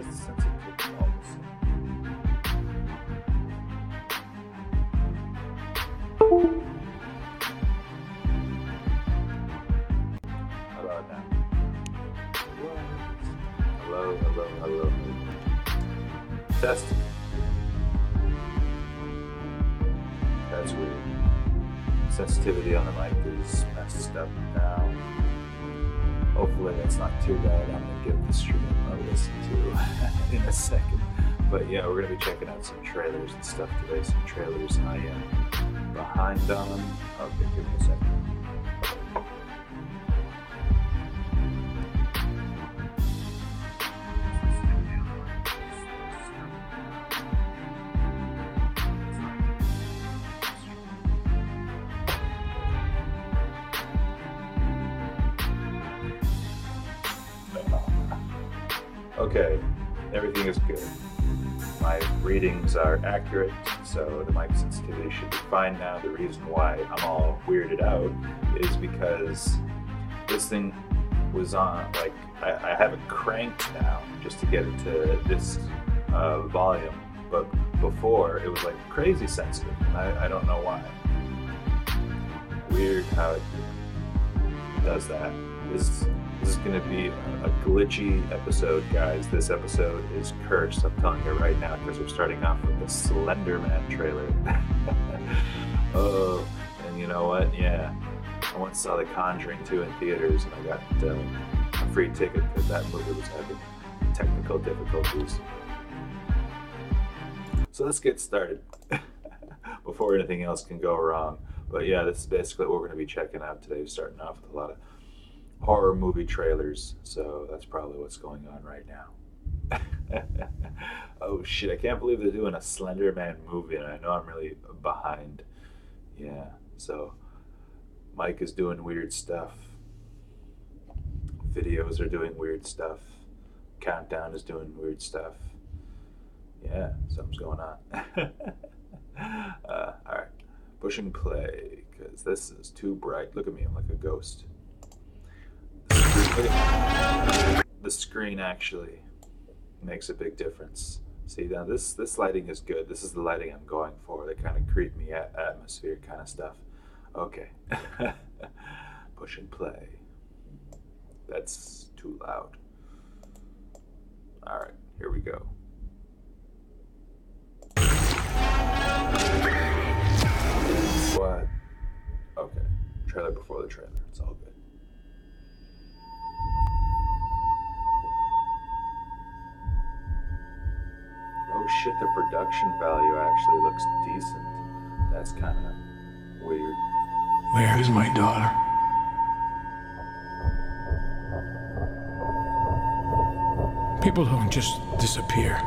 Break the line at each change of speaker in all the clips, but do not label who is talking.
is the sensitivity all of a sudden? How about now? Hello, hello, hello. Test. That's weird. Sensitivity on the mic is messed up now. Hopefully that's not too bad. I'm going to give the stream a listen to in a second. But yeah, we're going to be checking out some trailers and stuff today. Some trailers I am behind on. Okay, give me a second. Okay, everything is good. My readings are accurate, so the mic sensitivity should be fine now. The reason why I'm all weirded out is because this thing was on, like, I have it cranked now just to get it to this volume, but before it was like crazy sensitive, and I don't know why. Weird how it does that. This is going to be a glitchy episode, guys. This episode is cursed, I'm telling you right now, because we're starting off with the Slender Man trailer. Oh, and you know what? Yeah, I once saw The Conjuring 2 in theaters, and I got a free ticket because that movie was having technical difficulties. So let's get started before anything else can go wrong. But yeah, this is basically what we're going to be checking out today, starting off with a lot of horror movie trailers, so that's probably what's going on right now. Oh shit, I can't believe they're doing a Slender Man movie, and I know I'm really behind. Yeah, so Mike is doing weird stuff. Videos are doing weird stuff. Countdown is doing weird stuff. Yeah, something's going on. Alright, pushing play, because this is too bright. Look at me, I'm like a ghost. The screen actually makes a big difference. See, now this lighting is good. This is the lighting I'm going for. The kind of creepy atmosphere kind of stuff. Okay. Push and play. That's too loud. Alright, here we go. What? Okay. Trailer before the trailer. It's all good. Oh shit, the production value actually looks decent. That's kind of weird.
Where is my daughter? People don't just disappear.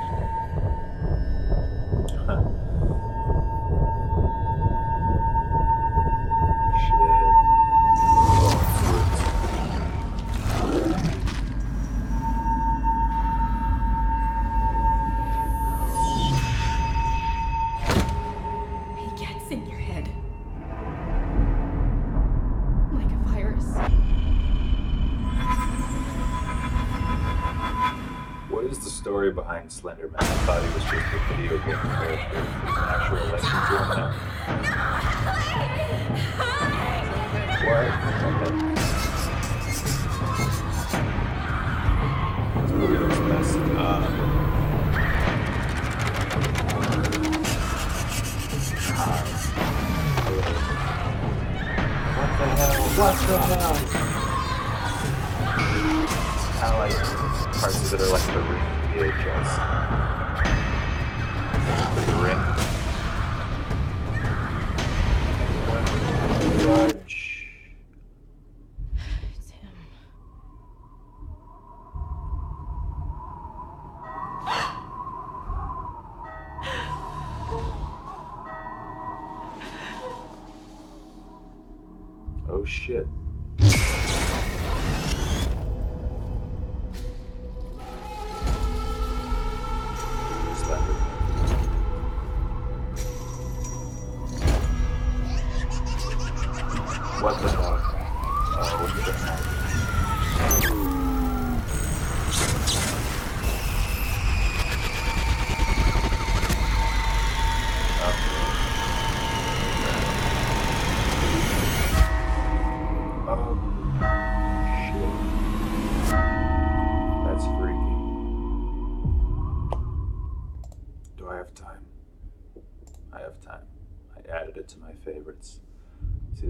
Behind Slender Man. I thought he was just a video game character. There's an actual legend to him now. What? Okay. This movie looks messed up. What the hell? Kind of like parts of it are like the room. VHS. Pretty rim. George.
It's him.
Oh shit. What the hell? What the hell?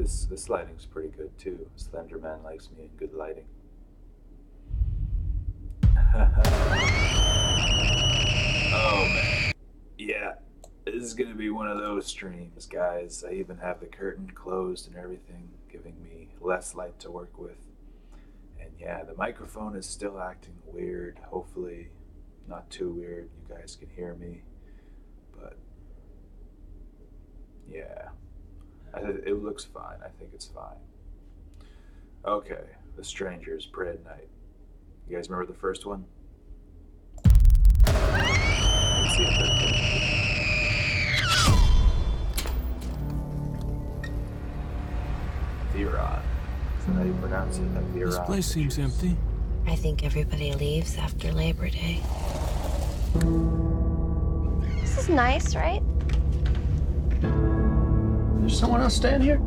See, this lighting's pretty good too. Slender Man likes me in good lighting. Oh man. Yeah. This is gonna be one of those streams, guys. I even have the curtain closed and everything, giving me less light to work with. And yeah, the microphone is still acting weird. Hopefully not too weird. You guys can hear me. But yeah. It looks fine. I think it's fine. Okay, The Strangers, Bread Night. You guys remember the first one? Let's see if they're Aviron. Is that how you pronounce it? Aviron.
This place seems empty.
I think everybody leaves after Labor Day.
This is nice, right?
There's someone else staying here?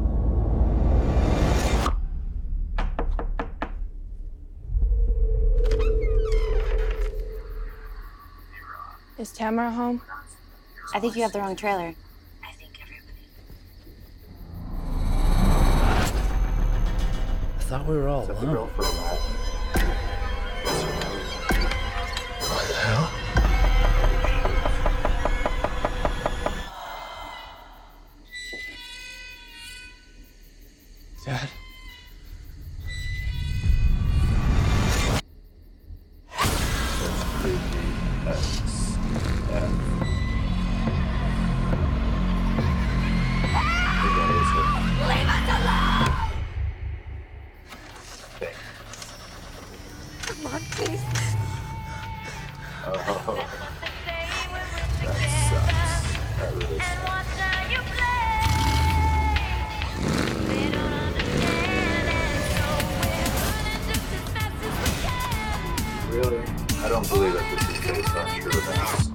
Is Tamara home?
I think you have the wrong trailer.
I think everybody.
I thought we were all
Is that the girl
alone.
for Aladdin?
What the hell? Dad?
Mark, please.
Oh, that sucks. That really sucks. Really? I don't believe that this is based on true events.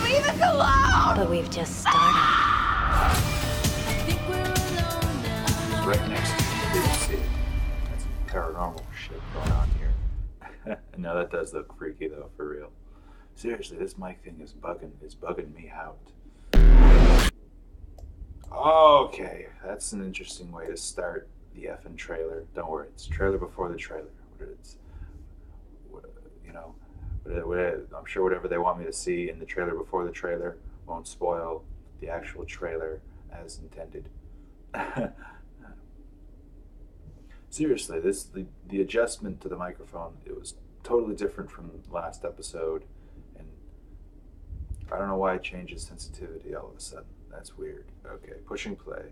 Leave us alone!
But we've just started.
Right next to the BBC. That's some paranormal shit going on here. No, that does look freaky though, for real. Seriously, this mic thing is bugging me out. Okay, that's an interesting way to start the effing trailer. Don't worry, it's trailer before the trailer. I'm sure whatever they want me to see in the trailer before the trailer won't spoil the actual trailer as intended. Seriously, the adjustment to the microphone, it was totally different from last episode, and I don't know why it changes sensitivity all of a sudden. That's weird. Okay, pushing play.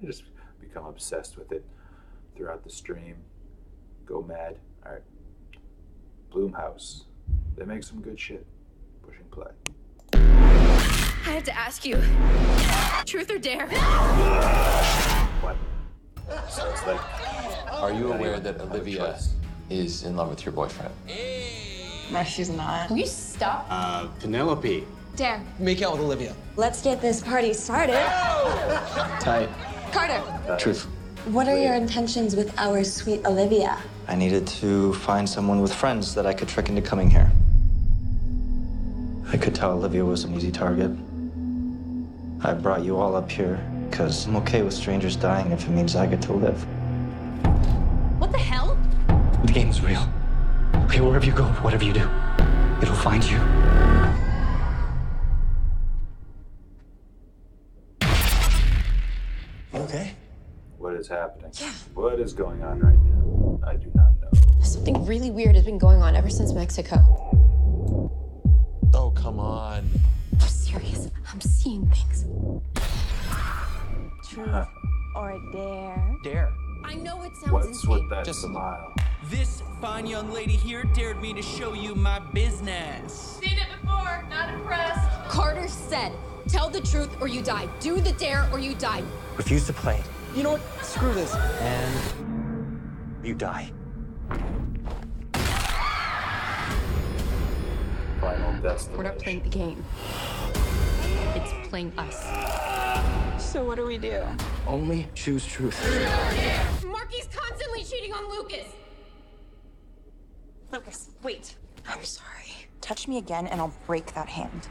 Just become obsessed with it throughout the stream. Go mad. All right. Blumhouse. They make some good shit. Pushing play.
I have to ask you. Truth or dare?
What? So it's like,
Are you aware that Olivia is in love with your boyfriend?
No, she's not.
Will you stop?
Penelope.
Dare.
Make out with Olivia.
Let's get this party started.
Tight.
Carter,
Truth.
what are your intentions with our sweet Olivia?
I needed to find someone with friends that I could trick into coming here. I could tell Olivia was an easy target. I brought you all up here because I'm okay with strangers dying if it means I get to live.
What the hell?
The game's real. Okay, wherever you go, whatever you do, it'll find you.
Okay.
what is happening? Yeah. What is going on right now? I do not know.
Something really weird has been going on ever since Mexico.
Oh, come on.
I'm serious. I'm seeing things.
Truth or dare?
Dare.
I know it sounds
What's
insane.
with that
Just-
smile?
This fine young lady here dared me to show you my business.
Seen it before, not impressed.
Carter said, tell the truth or you die. Do the dare or you die.
Refuse to play,
You know what? Screw this.
and you die.
Final destination.
We're not playing the game. It's playing us.
So what do we do?
Only choose truth.
Marky's constantly cheating on Lucas.
Lucas, wait. I'm sorry. Touch me again and I'll break that hand.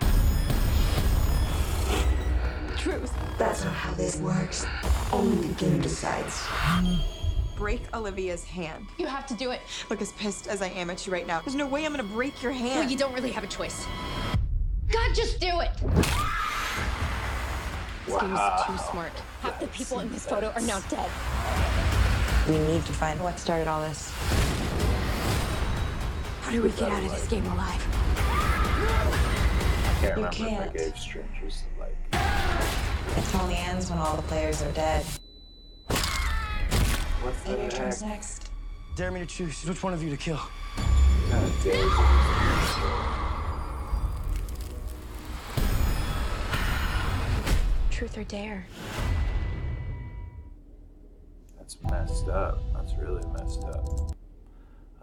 Truth.
That's not how this works. Only the game decides.
Break Olivia's hand.
You have to do it.
Look, as pissed as I am at you right now, there's no way I'm gonna break your hand.
Well, you don't really have a choice. God, just do it. This game is too smart. Half the people in this photo are now dead.
We need to find what started all this.
How do we get out of this game alive?
I can't remember
can't.
if I gave strangers the like.
It only ends when all the players are dead.
What's
Maybe your
the
turn's
heck?
next.
Dare me to choose. Which one of you to kill?
God damn
Truth or dare?
That's messed up. That's really messed up.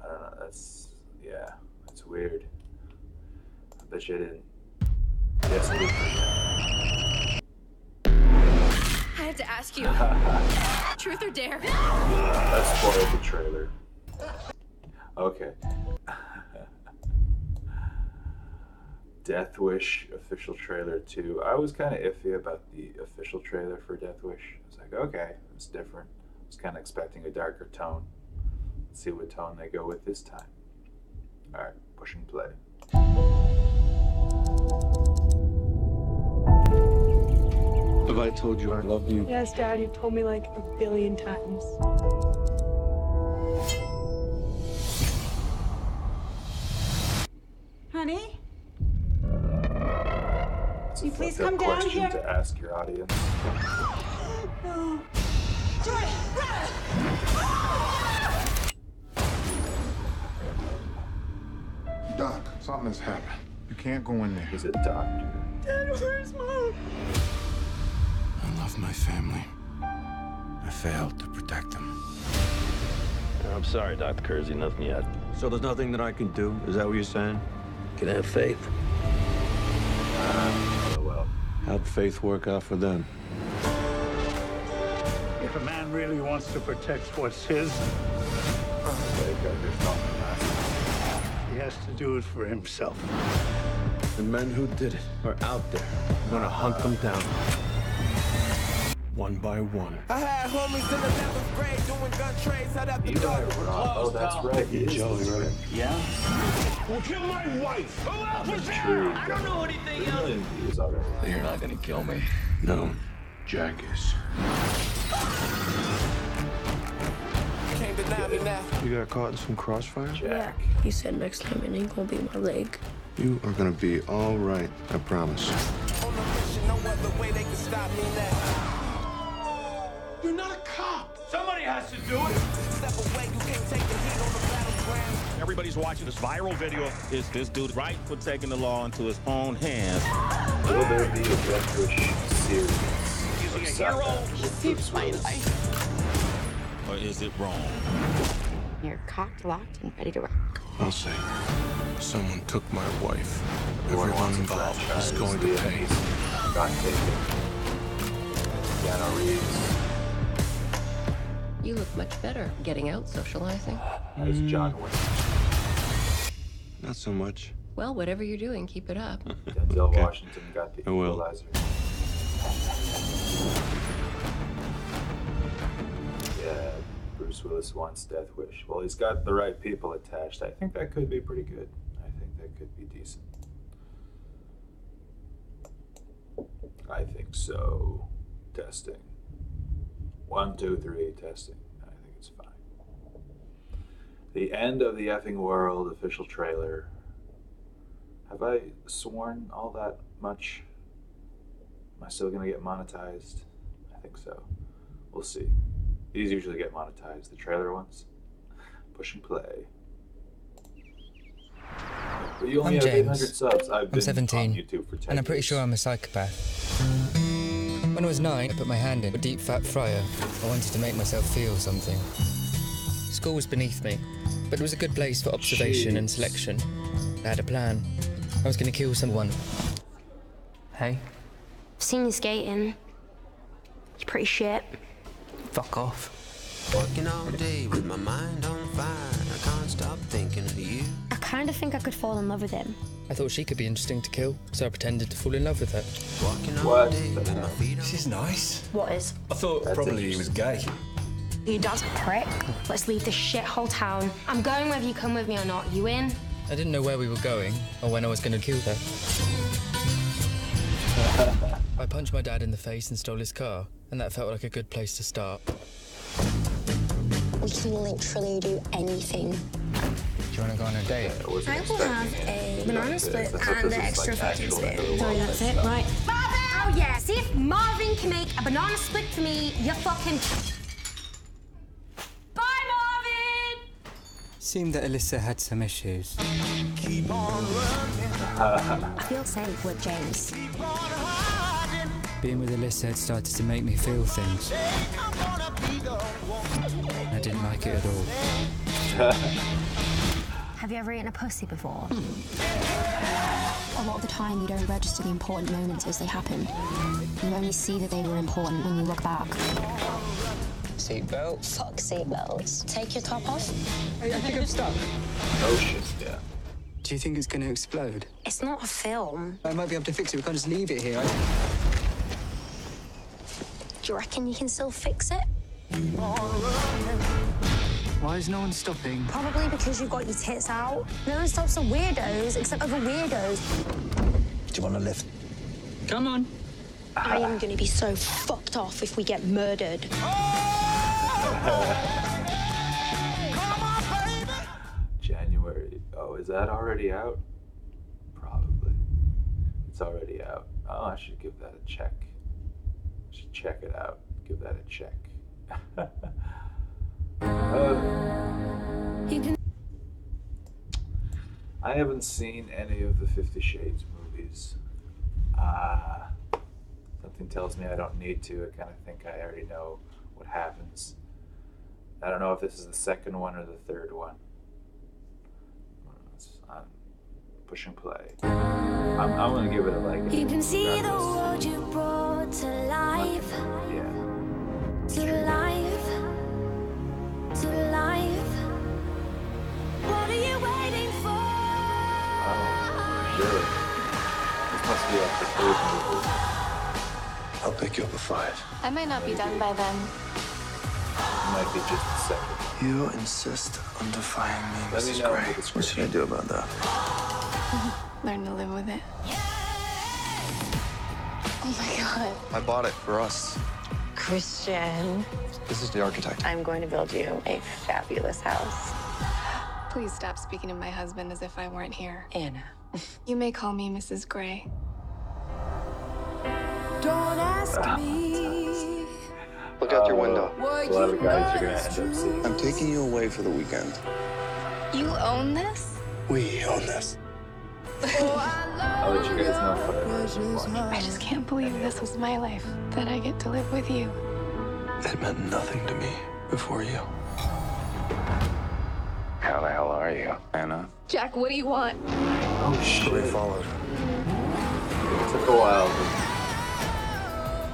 I don't know. That's yeah. That's weird. I bet you didn't. Yes, it is.
I have to ask you. Truth or dare?
That spoiled the trailer. Okay. Death Wish official trailer 2. I was kind of iffy about the official trailer for Death Wish. I was like, okay, it's different. I was kind of expecting a darker tone. Let's see what tone they go with this time. All right, pushing play.
Have I told you I love you?
Yes, Dad, you've told me like a billion times.
Honey?
It's
You
a
please
fucked up
come down
question
here?
to ask your audience.
No. Jordan, run!
Doc, something has happened. You can't go in there.
He's a doctor.
Dad, where's Mom?
I love my family. I failed to protect them.
I'm sorry, Dr. Kersey, nothing yet. So there's nothing that I can do? Is that what you're saying? Can I have faith?
Oh well.
How'd faith work out for them?
If a man really wants to protect what's his, he has to do it for himself.
The men who did it are out there. I'm gonna hunt them down. One by one.
I had homies in the 11th grade doing gun trades out at the
You got it wrong. Oh, that's right. He is
Joey, right?
Yeah?
Well, kill my wife. Who else was there?
True.
I don't know anything else.
Million views already.
You're not gonna kill me. No.
Jack is.
Can't deny me now.
You got caught in some crossfire?
Jack.
He said next time it ain't gonna be my leg.
You are gonna be all right, I promise.
On the mission, no other way they can stop me now.
You're not a cop. Somebody has to do it.
Step away, you can't take the heat on the battleground.
Everybody's watching this viral video. Is this dude right for taking the law into his own hands?
Will there be a Death Wish series?
Is he a hero?
He saved my
Or is it wrong?
You're cocked, locked, and ready to rock.
I'll say, someone took my wife.
Everyone
Everyone
wants a
involved
franchise.
is going to pay.
Got taken. Keanu Reeves
You look much better getting out socializing.
as John Wick.
Not so much.
Well, whatever you're doing, keep it up.
Denzel Washington got the
I will.
equalizer. Yeah, Bruce Willis wants Death Wish. Well, he's got the right people attached. I think that could be pretty good. I think that could be decent. I think so. Testing. 1, 2, 3, testing. I think it's fine. The end of the effing world official trailer. Have I sworn all that much? Am I still gonna get monetized? I think so. We'll see. These usually get monetized, the trailer ones. Push and play. But you only
I'm
have
James.
800 subs. I've been
17,
on YouTube for 10
and I'm pretty
years.
sure I'm a psychopath. When I was 9, I put my hand in a deep fat fryer. I wanted to make myself feel something. School was beneath me, but it was a good place for observation and selection. I had a plan. I was going to kill someone. Hey?
I've seen you skating. You're pretty shit.
Fuck off.
Working all day with my mind on fire. I can't stop thinking of you.
I kind of think I could fall in love with him.
I thought she could be interesting to kill, so I pretended to fall in love with her.
What?
This is nice.
What is?
I thought probably he was gay.
Your dad's a prick. Let's leave this shithole town. I'm going whether you come with me or not. You in?
I didn't know where we were going, or when I was going to kill her. I punched my dad in the face and stole his car, and that felt like a good place to start.
We can literally do anything.
Do you want to go on a date?
I will have a banana split and the extra fucking spit. Sorry, that's it, right? Marvin! Oh yeah, see if Marvin can make a banana split for me, you fucking... Bye, Marvin!
Seemed that Alyssa had some issues.
I feel safe with James.
Being with Alyssa had started to make me feel things. I didn't like it at all.
Have you ever eaten a pussy before? A lot of the time, you don't register the important moments as they happen. You only see that they were important when you look back.
Seatbelt?
Fuck seatbelts. Take your top off.
I think I'm stuck.
Oh shit, yeah.
Do you think it's going to explode?
It's not a film.
I might be able to fix it. We can't just leave it here.
Do you reckon you can still fix it?
Why is no one stopping?
Probably because you've got your tits out. No one stops the weirdos except other weirdos.
Do you want a lift? Come on.
I am going to be so fucked off if we get murdered.
January. Oh, is that already out? Probably. It's already out. Oh, I should give that a check. I should check it out. Give that a check. I haven't seen any of the 50 Shades movies. Something tells me I don't need to. I kind of think I already know what happens. I don't know if this is the second one or the third one. I'm pushing play. I'm gonna give it a like.
You can see the world you brought to life.
Yeah.
To life. To life. What are you waiting for?
Oh, really? This must be like the third movie.
I'll pick you up at 5.
I might not be done by then.
It might be just the second.
You insist on defying me,
Let me
Mrs.
know
Gray.
if it's
What should I do about that?
Learn to live with it. Oh my God.
I bought it for us.
Christian,
This is the architect.
I'm going to build you a fabulous house.
Please stop speaking of my husband as if I weren't here.
Anna.
You may call me Mrs. Gray.
Don't ask me.
Look out your window.
A lot of guys are gonna end up seeing.
I'm taking you away for the weekend.
You own this?
We own this.
I'll let you guys know if
I just can't believe this was my life, that I get to live with you.
It meant nothing to me before you.
How the hell are you, Anna?
Jack, what do you want?
Oh shit.
We followed.
It took a while,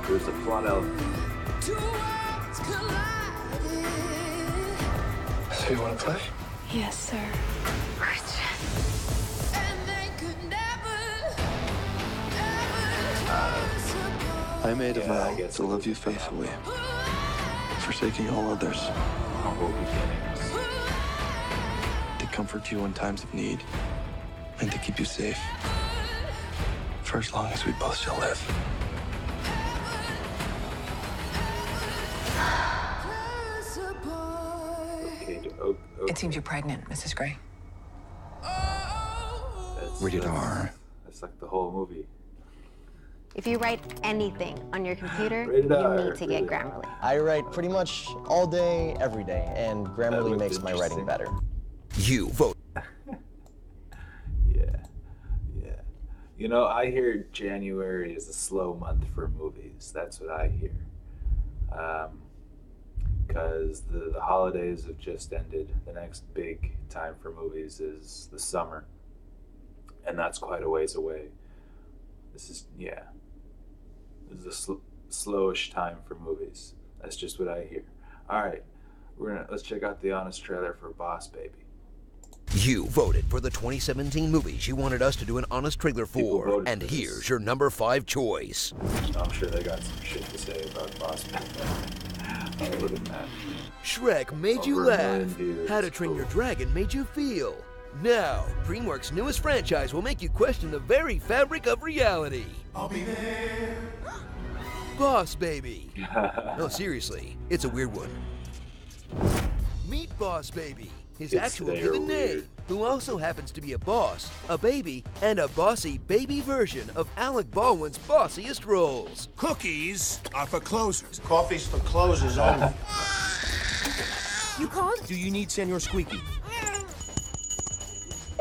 but there's a plot element.
So you want to play?
Yes, sir.
I made a
Yeah,
vow
I guess
to love you faithfully, forsaking all others,
Humble beginnings.
to comfort you in times of need, and to keep you safe for as long as we both shall live.
It seems you're pregnant, Mrs. Gray.
Rated R.
That's like the whole movie.
If you write anything on your computer,
Rated
you
R,
need to get
rated R.
Grammarly.
I write pretty much all day, every day, and Grammarly
looked
makes my writing better.
You vote.
Yeah. You know, I hear January is a slow month for movies. That's what I hear. because the holidays have just ended. The next big time for movies is the summer, and that's quite a ways away. This is a slowish time for movies. That's just what I hear. All right, let's check out the honest trailer for Boss Baby.
You voted for the 2017 movies you wanted us to do an honest trailer for, and here's your number 5 choice.
I'm sure they got some shit to say about Boss Baby. Other than that,
Shrek made you laugh. How to Train Your Dragon made you feel. Now, DreamWorks' newest franchise will make you question the very fabric of reality.
I'll be there.
Boss Baby. No, seriously, it's a weird one. Meet Boss Baby, his actual given name, who also happens to be a boss, a baby, and a bossy baby version of Alec Baldwin's bossiest roles.
Cookies are for closers.
Coffee's for closers only.
You called? Do you need Senor Squeaky?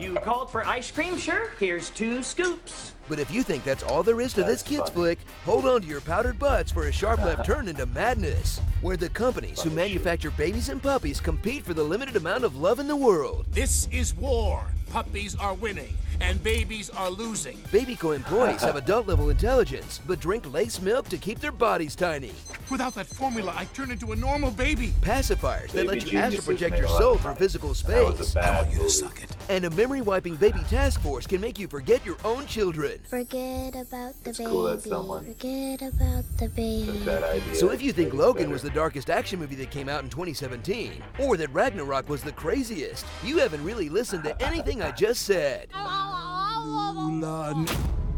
You called for ice cream, sure? Here's 2 scoops.
But if you think that's all there is to this kids flick, hold on to your powdered butts for a sharp left turn into madness, where the companies who manufacture babies and puppies compete for the limited amount of love in the world.
This is war. Puppies are winning, and babies are losing.
Babyco employees have adult-level intelligence, but drink lace milk to keep their bodies tiny.
Without that formula, I turn into a normal baby.
Pacifiers that let you astral project your soul through physical space.
I want you to suck it.
And a memory-wiping baby task force can make you forget your own children.
Forget about the baby.
Cool that someone.
Forget about the baby.
That idea.
So if you think Logan was the darkest action movie that came out in 2017, or that Ragnarok was the craziest, you haven't really listened to anything I just said.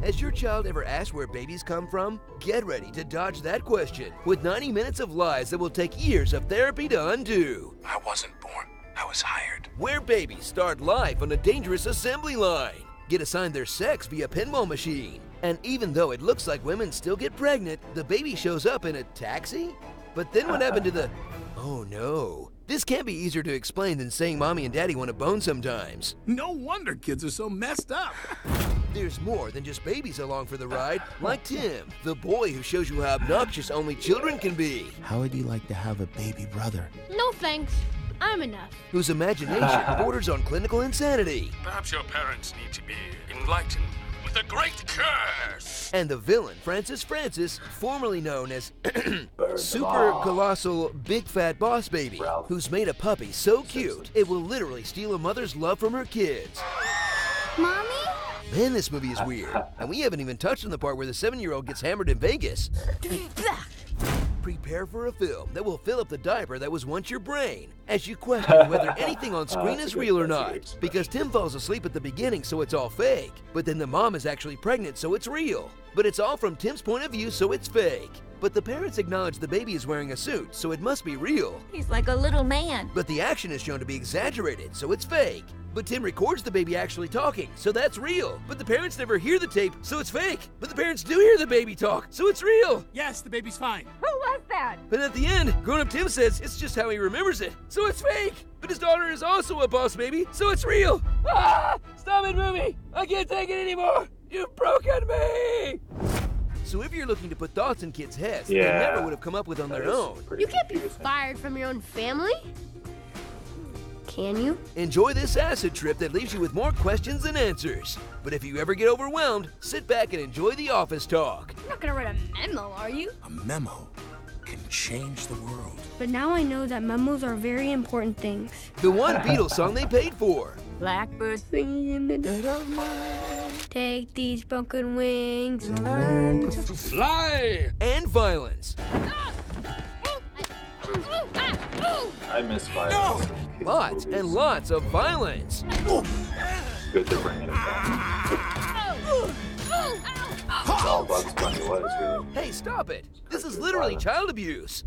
Has your child ever asked where babies come from? Get ready to dodge that question with 90 minutes of lies that will take years of therapy to undo.
I wasn't born. I was hired.
Where babies start life on a dangerous assembly line, get assigned their sex via pinball machine, and even though it looks like women still get pregnant, the baby shows up in a taxi? But then what happened to the... Oh no. This can't be easier to explain than saying mommy and daddy want to bone sometimes.
No wonder kids are so messed up.
There's more than just babies along for the ride, like Tim, the boy who shows you how obnoxious only children can be.
How would you like to have a baby brother?
No thanks. I'm enough.
Whose imagination borders on clinical insanity.
Perhaps your parents need to be enlightened with a great curse.
And the villain, Francis, formerly known as Super Colossal Big Fat Boss Baby, who's made a puppy so cute it will literally steal a mother's love from her kids.
Mommy?
Man, this movie is weird. And we haven't even touched on the part where the 7-year-old gets hammered in Vegas. Prepare for a film that will fill up the diaper that was once your brain, as you question whether anything on screen is real or not. Because Tim falls asleep at the beginning, so it's all fake. But then the mom is actually pregnant, so it's real. But it's all from Tim's point of view, so it's fake. But the parents acknowledge the baby is wearing a suit, so it must be real.
He's like a little man.
But the action is shown to be exaggerated, so it's fake. But Tim records the baby actually talking, so that's real. But the parents never hear the tape, so it's fake. But the parents do hear the baby talk, so it's real.
Yes, the baby's fine.
Who was that?
But at the end, grown-up Tim says it's just how he remembers it, so it's fake. But his daughter is also a boss baby, so it's real. Ah! Stop it, movie! I can't take it anymore! You've broken me! So if you're looking to put thoughts in kids' heads they never would have come up with on their own.
You can't be fired from your own family. Can you?
Enjoy this acid trip that leaves you with more questions than answers. But if you ever get overwhelmed, sit back and enjoy the office talk.
You're not gonna write a memo, are you?
A memo can change the world.
But now I know that memos are very important things.
The one Beatles song they paid for.
Blackbird singing in the dead of night. Take these broken wings and learn to
fly. And violence.
I miss violence.
No! Lots and lots of violence.
Good to bring it back. All Bugs Bunny was, really.
Hey, stop it. This is literally child abuse.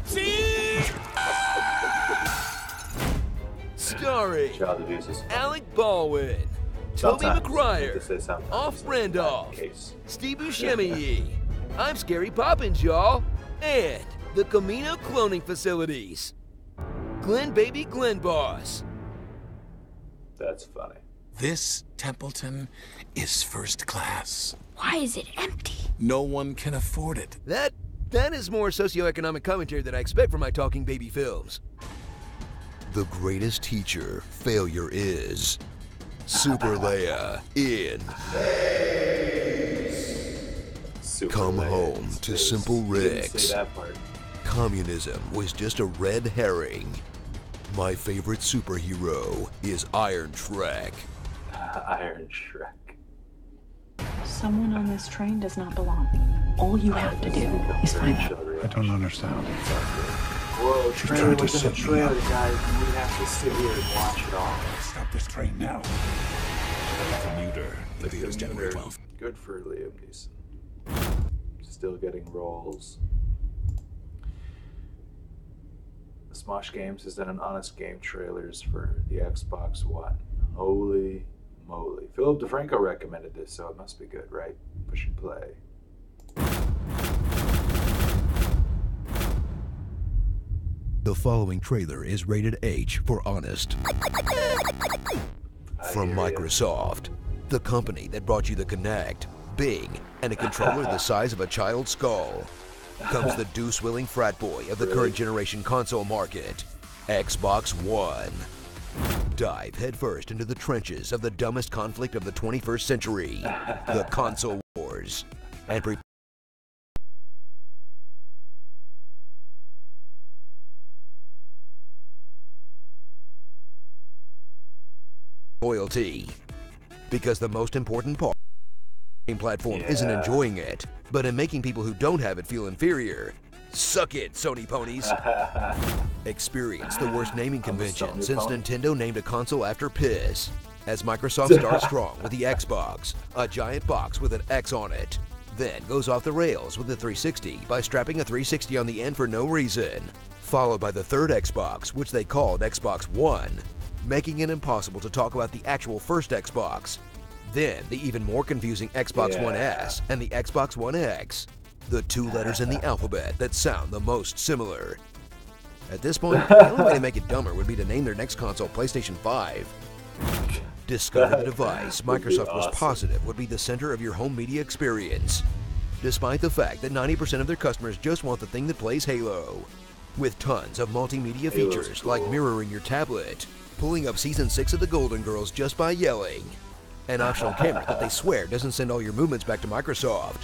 Starring
Child abuse is
Alec Baldwin, Toby McGuire, Off Randolph, Steve Buscemi, I'm Scary Poppins, y'all, and the Camino Cloning Facilities. Glenn Baby Glenn Boss.
That's funny.
This Templeton is first class.
Why is it empty?
No one can afford it.
That That is more socioeconomic commentary than I expect from my talking baby films. The greatest teacher failure is Super Leia in Come Home to Simple Ricks. Communism was just a red herring. My favorite superhero is Iron Shrek.
Iron Shrek.
Someone on this train does not belong. All you have to do is find out.
I don't understand.
Whoa,
She's
trailer
trying to
within a
set me
trailer,
up.
guys. We have to sit here and watch it all.
Stop this train now.
Commuter. Videos January 12th.
Good for Liam Neeson. Still getting roles. Smosh Games has done an honest game trailers for the Xbox One. Holy moly. Philip DeFranco recommended this, so it must be good, right? Push and play.
The following trailer is rated H for honest. From Microsoft, the company that brought you the Kinect, Bing, and a controller the size of a child's skull, comes the deuce-willing frat boy of the current generation console market, Xbox One. Dive headfirst into the trenches of the dumbest conflict of the 21st century, the console wars, and prepare loyalty. Because the most important part of the platform isn't enjoying it, but in making people who don't have it feel inferior. Suck it, Sony ponies. Experience the worst naming convention since Nintendo named a console after piss. As Microsoft starts strong with the Xbox, a giant box with an X on it, then goes off the rails with the 360 by strapping a 360 on the end for no reason, followed by the third Xbox, which they called Xbox One, making it impossible to talk about the actual first Xbox. Then the even more confusing Xbox One S and the Xbox One X, the two letters in the alphabet that sound the most similar. At this point, the only way to make it dumber would be to name their next console PlayStation 5. Discover the device Microsoft was positive would be the center of your home media experience, despite the fact that 90% of their customers just want the thing that plays Halo. With tons of multimedia features like mirroring your tablet, pulling up Season 6 of the Golden Girls just by yelling, an optional camera that they swear doesn't send all your movements back to Microsoft,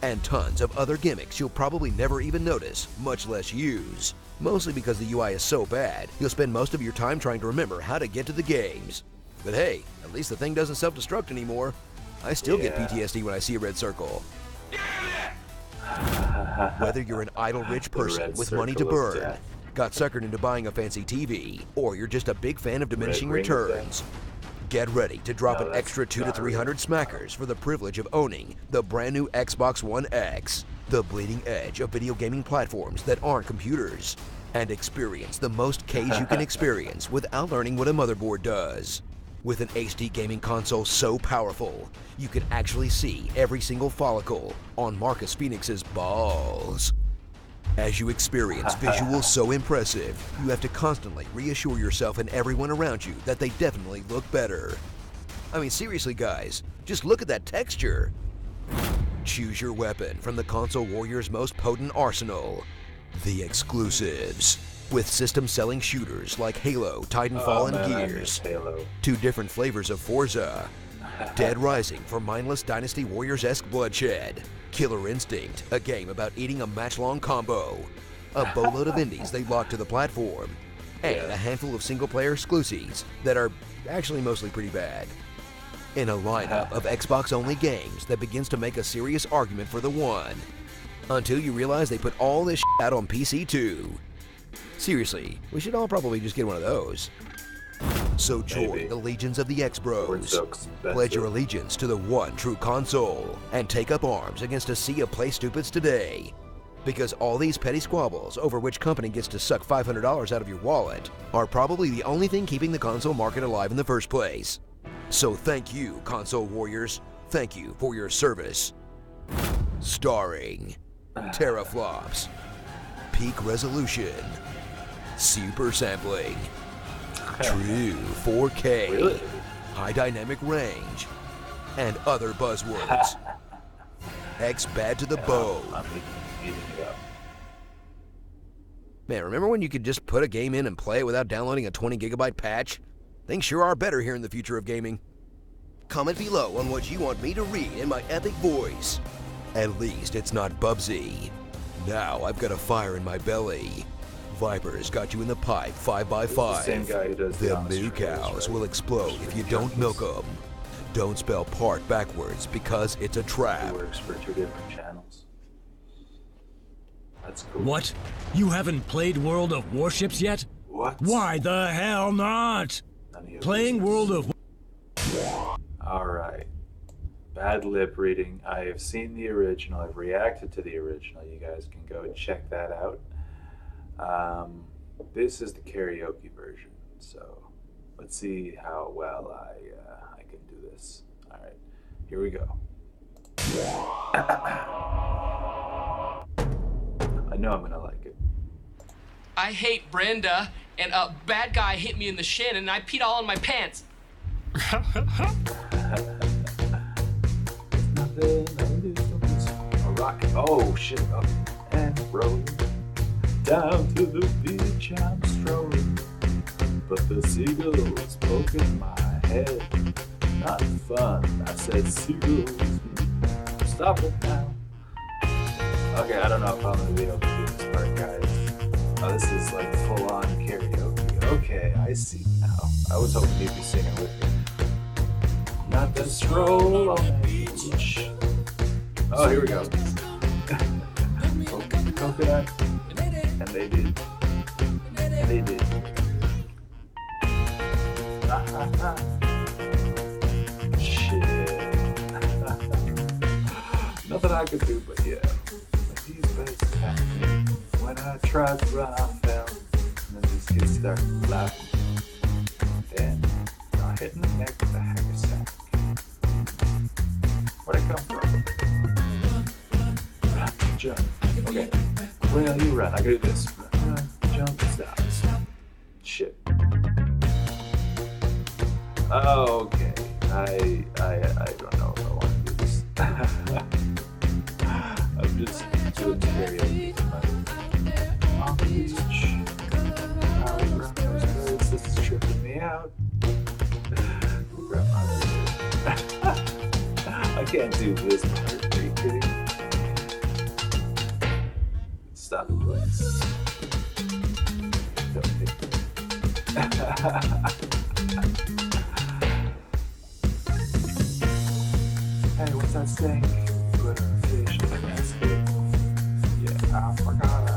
and tons of other gimmicks you'll probably never even notice, much less use. Mostly because the UI is so bad, you'll spend most of your time trying to remember how to get to the games. But hey, at least the thing doesn't self-destruct anymore. I still get PTSD when I see a red circle. Whether you're an idle rich person with money to burn, got suckered into buying a fancy TV, or you're just a big fan of diminishing returns, get ready to drop an extra 200 to 300 smackers for the privilege of owning the brand new Xbox One X, the bleeding edge of video gaming platforms that aren't computers, and experience the most K's you can experience without learning what a motherboard does. With an HD gaming console so powerful, you can actually see every single follicle on Marcus Phoenix's balls. As you experience visuals so impressive, you have to constantly reassure yourself and everyone around you that they definitely look better. I mean, seriously guys, just look at that texture. Choose your weapon from the console warrior's most potent arsenal, the exclusives. With system-selling shooters like Halo, Titanfall, and Gears, 2 different flavors of Forza, Dead Rising for mindless Dynasty Warriors-esque bloodshed, Killer Instinct, a game about eating a match-long combo, a boatload of indies they lock to the platform, and a handful of single-player exclusives that are actually mostly pretty bad. In a lineup of Xbox-only games that begins to make a serious argument for the One, until you realize they put all this shit out on PC too. Seriously, we should all probably just get one of those. So join the legions of the X-Bros. Pledge your allegiance to the one true console, and take up arms against a sea of play stupids today. Because all these petty squabbles over which company gets to suck $500 out of your wallet are probably the only thing keeping the console market alive in the first place. So thank you, console warriors. Thank you for your service. Starring teraflops, peak resolution, super sampling, true 4K, high dynamic range, and other buzzwords. X bad to the bone. Man, remember when you could just put a game in and play it without downloading a 20-gigabyte patch? Things sure are better here in the future of gaming. Comment below on what you want me to read in my epic voice. At least it's not Bubsy. Now I've got a fire in my belly. Viper's got you in the pipe 5x5.
Same guy who does
the moo cows will explode if you don't milk them. Don't spell part backwards because it's a trap.
He works for 2 different channels. That's cool.
What? You haven't played World of Warships yet?
What?
Why the hell not? Playing World of...
Alright. Bad lip reading. I have seen the original. I've reacted to the original. You guys can go and check that out. This is the karaoke version. So let's see how well I can do this. Alright. Here we go. I know I'm gonna like it.
I hate Brenda, and a bad guy hit me in the shin, and I peed all in my pants.
A rocket. Oh shit. Okay. And rolling down to the beach, I'm strolling, but the seagulls poking my head. Not fun. I said seagulls. Stop it now. Okay, I don't know if I'm gonna be able to do this part, guys. Oh, this is like full-on karaoke. Okay, I see now. I was hoping you'd be singing with me. Not the stroll on the beach. Oh, here we go. Coconut. And they did. And they did. Shit. Nothing I could do, but yeah. These beds happened. When I tried to run, I fell. And then these kids started laughing. Then I hit in the neck with a haversack. Where'd I come from? Jump. Okay. Well, you run. I gotta do this. Run, jump, stop. Shit. Okay. I don't know if I want to do this. I'm just doing karaoke. On the beach. How we run those birds. This is tripping me out. I can't do this part. Are you kidding? Stop it, please. Don't hit me. Hey, what's that saying? Put a fish in the basket. Yeah, I forgot I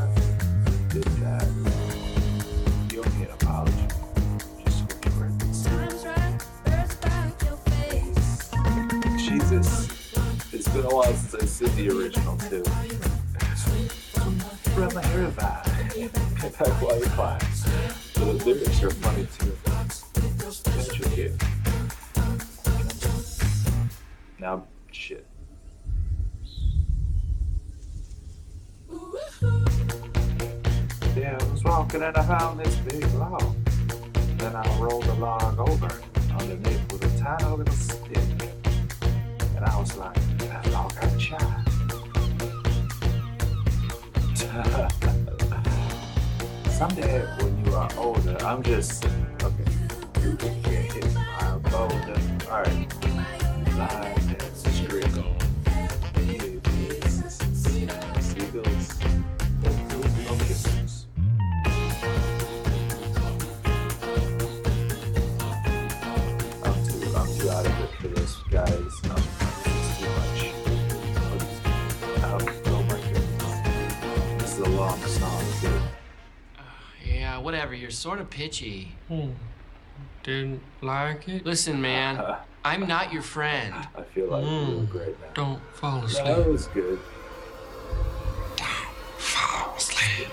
did that. You don't need an apology. Just what you read this. Jesus. It's been a while since I've seen the original, too. Run my hair back. Back while you climb. The lyrics are funny, too. Don't you hear? Now, shit. Yeah, I was walking and I found this big log. Then I rolled the log over underneath with a tiny little stick. And I was like, that log got shot. Someday when you are older, I'm just okay. You can get hit by a boulder. Alright. Live dance is great. Seagulls. No kisses. I'm too out of it for this, guys. It's too much. Oh my goodness. This is a long song, dude.
Yeah, whatever. You're sort of pitchy.
Didn't like it?
Listen, man. I'm not your friend.
I feel like you're doing great now.
Don't fall asleep.
That was good.
Don't fall asleep.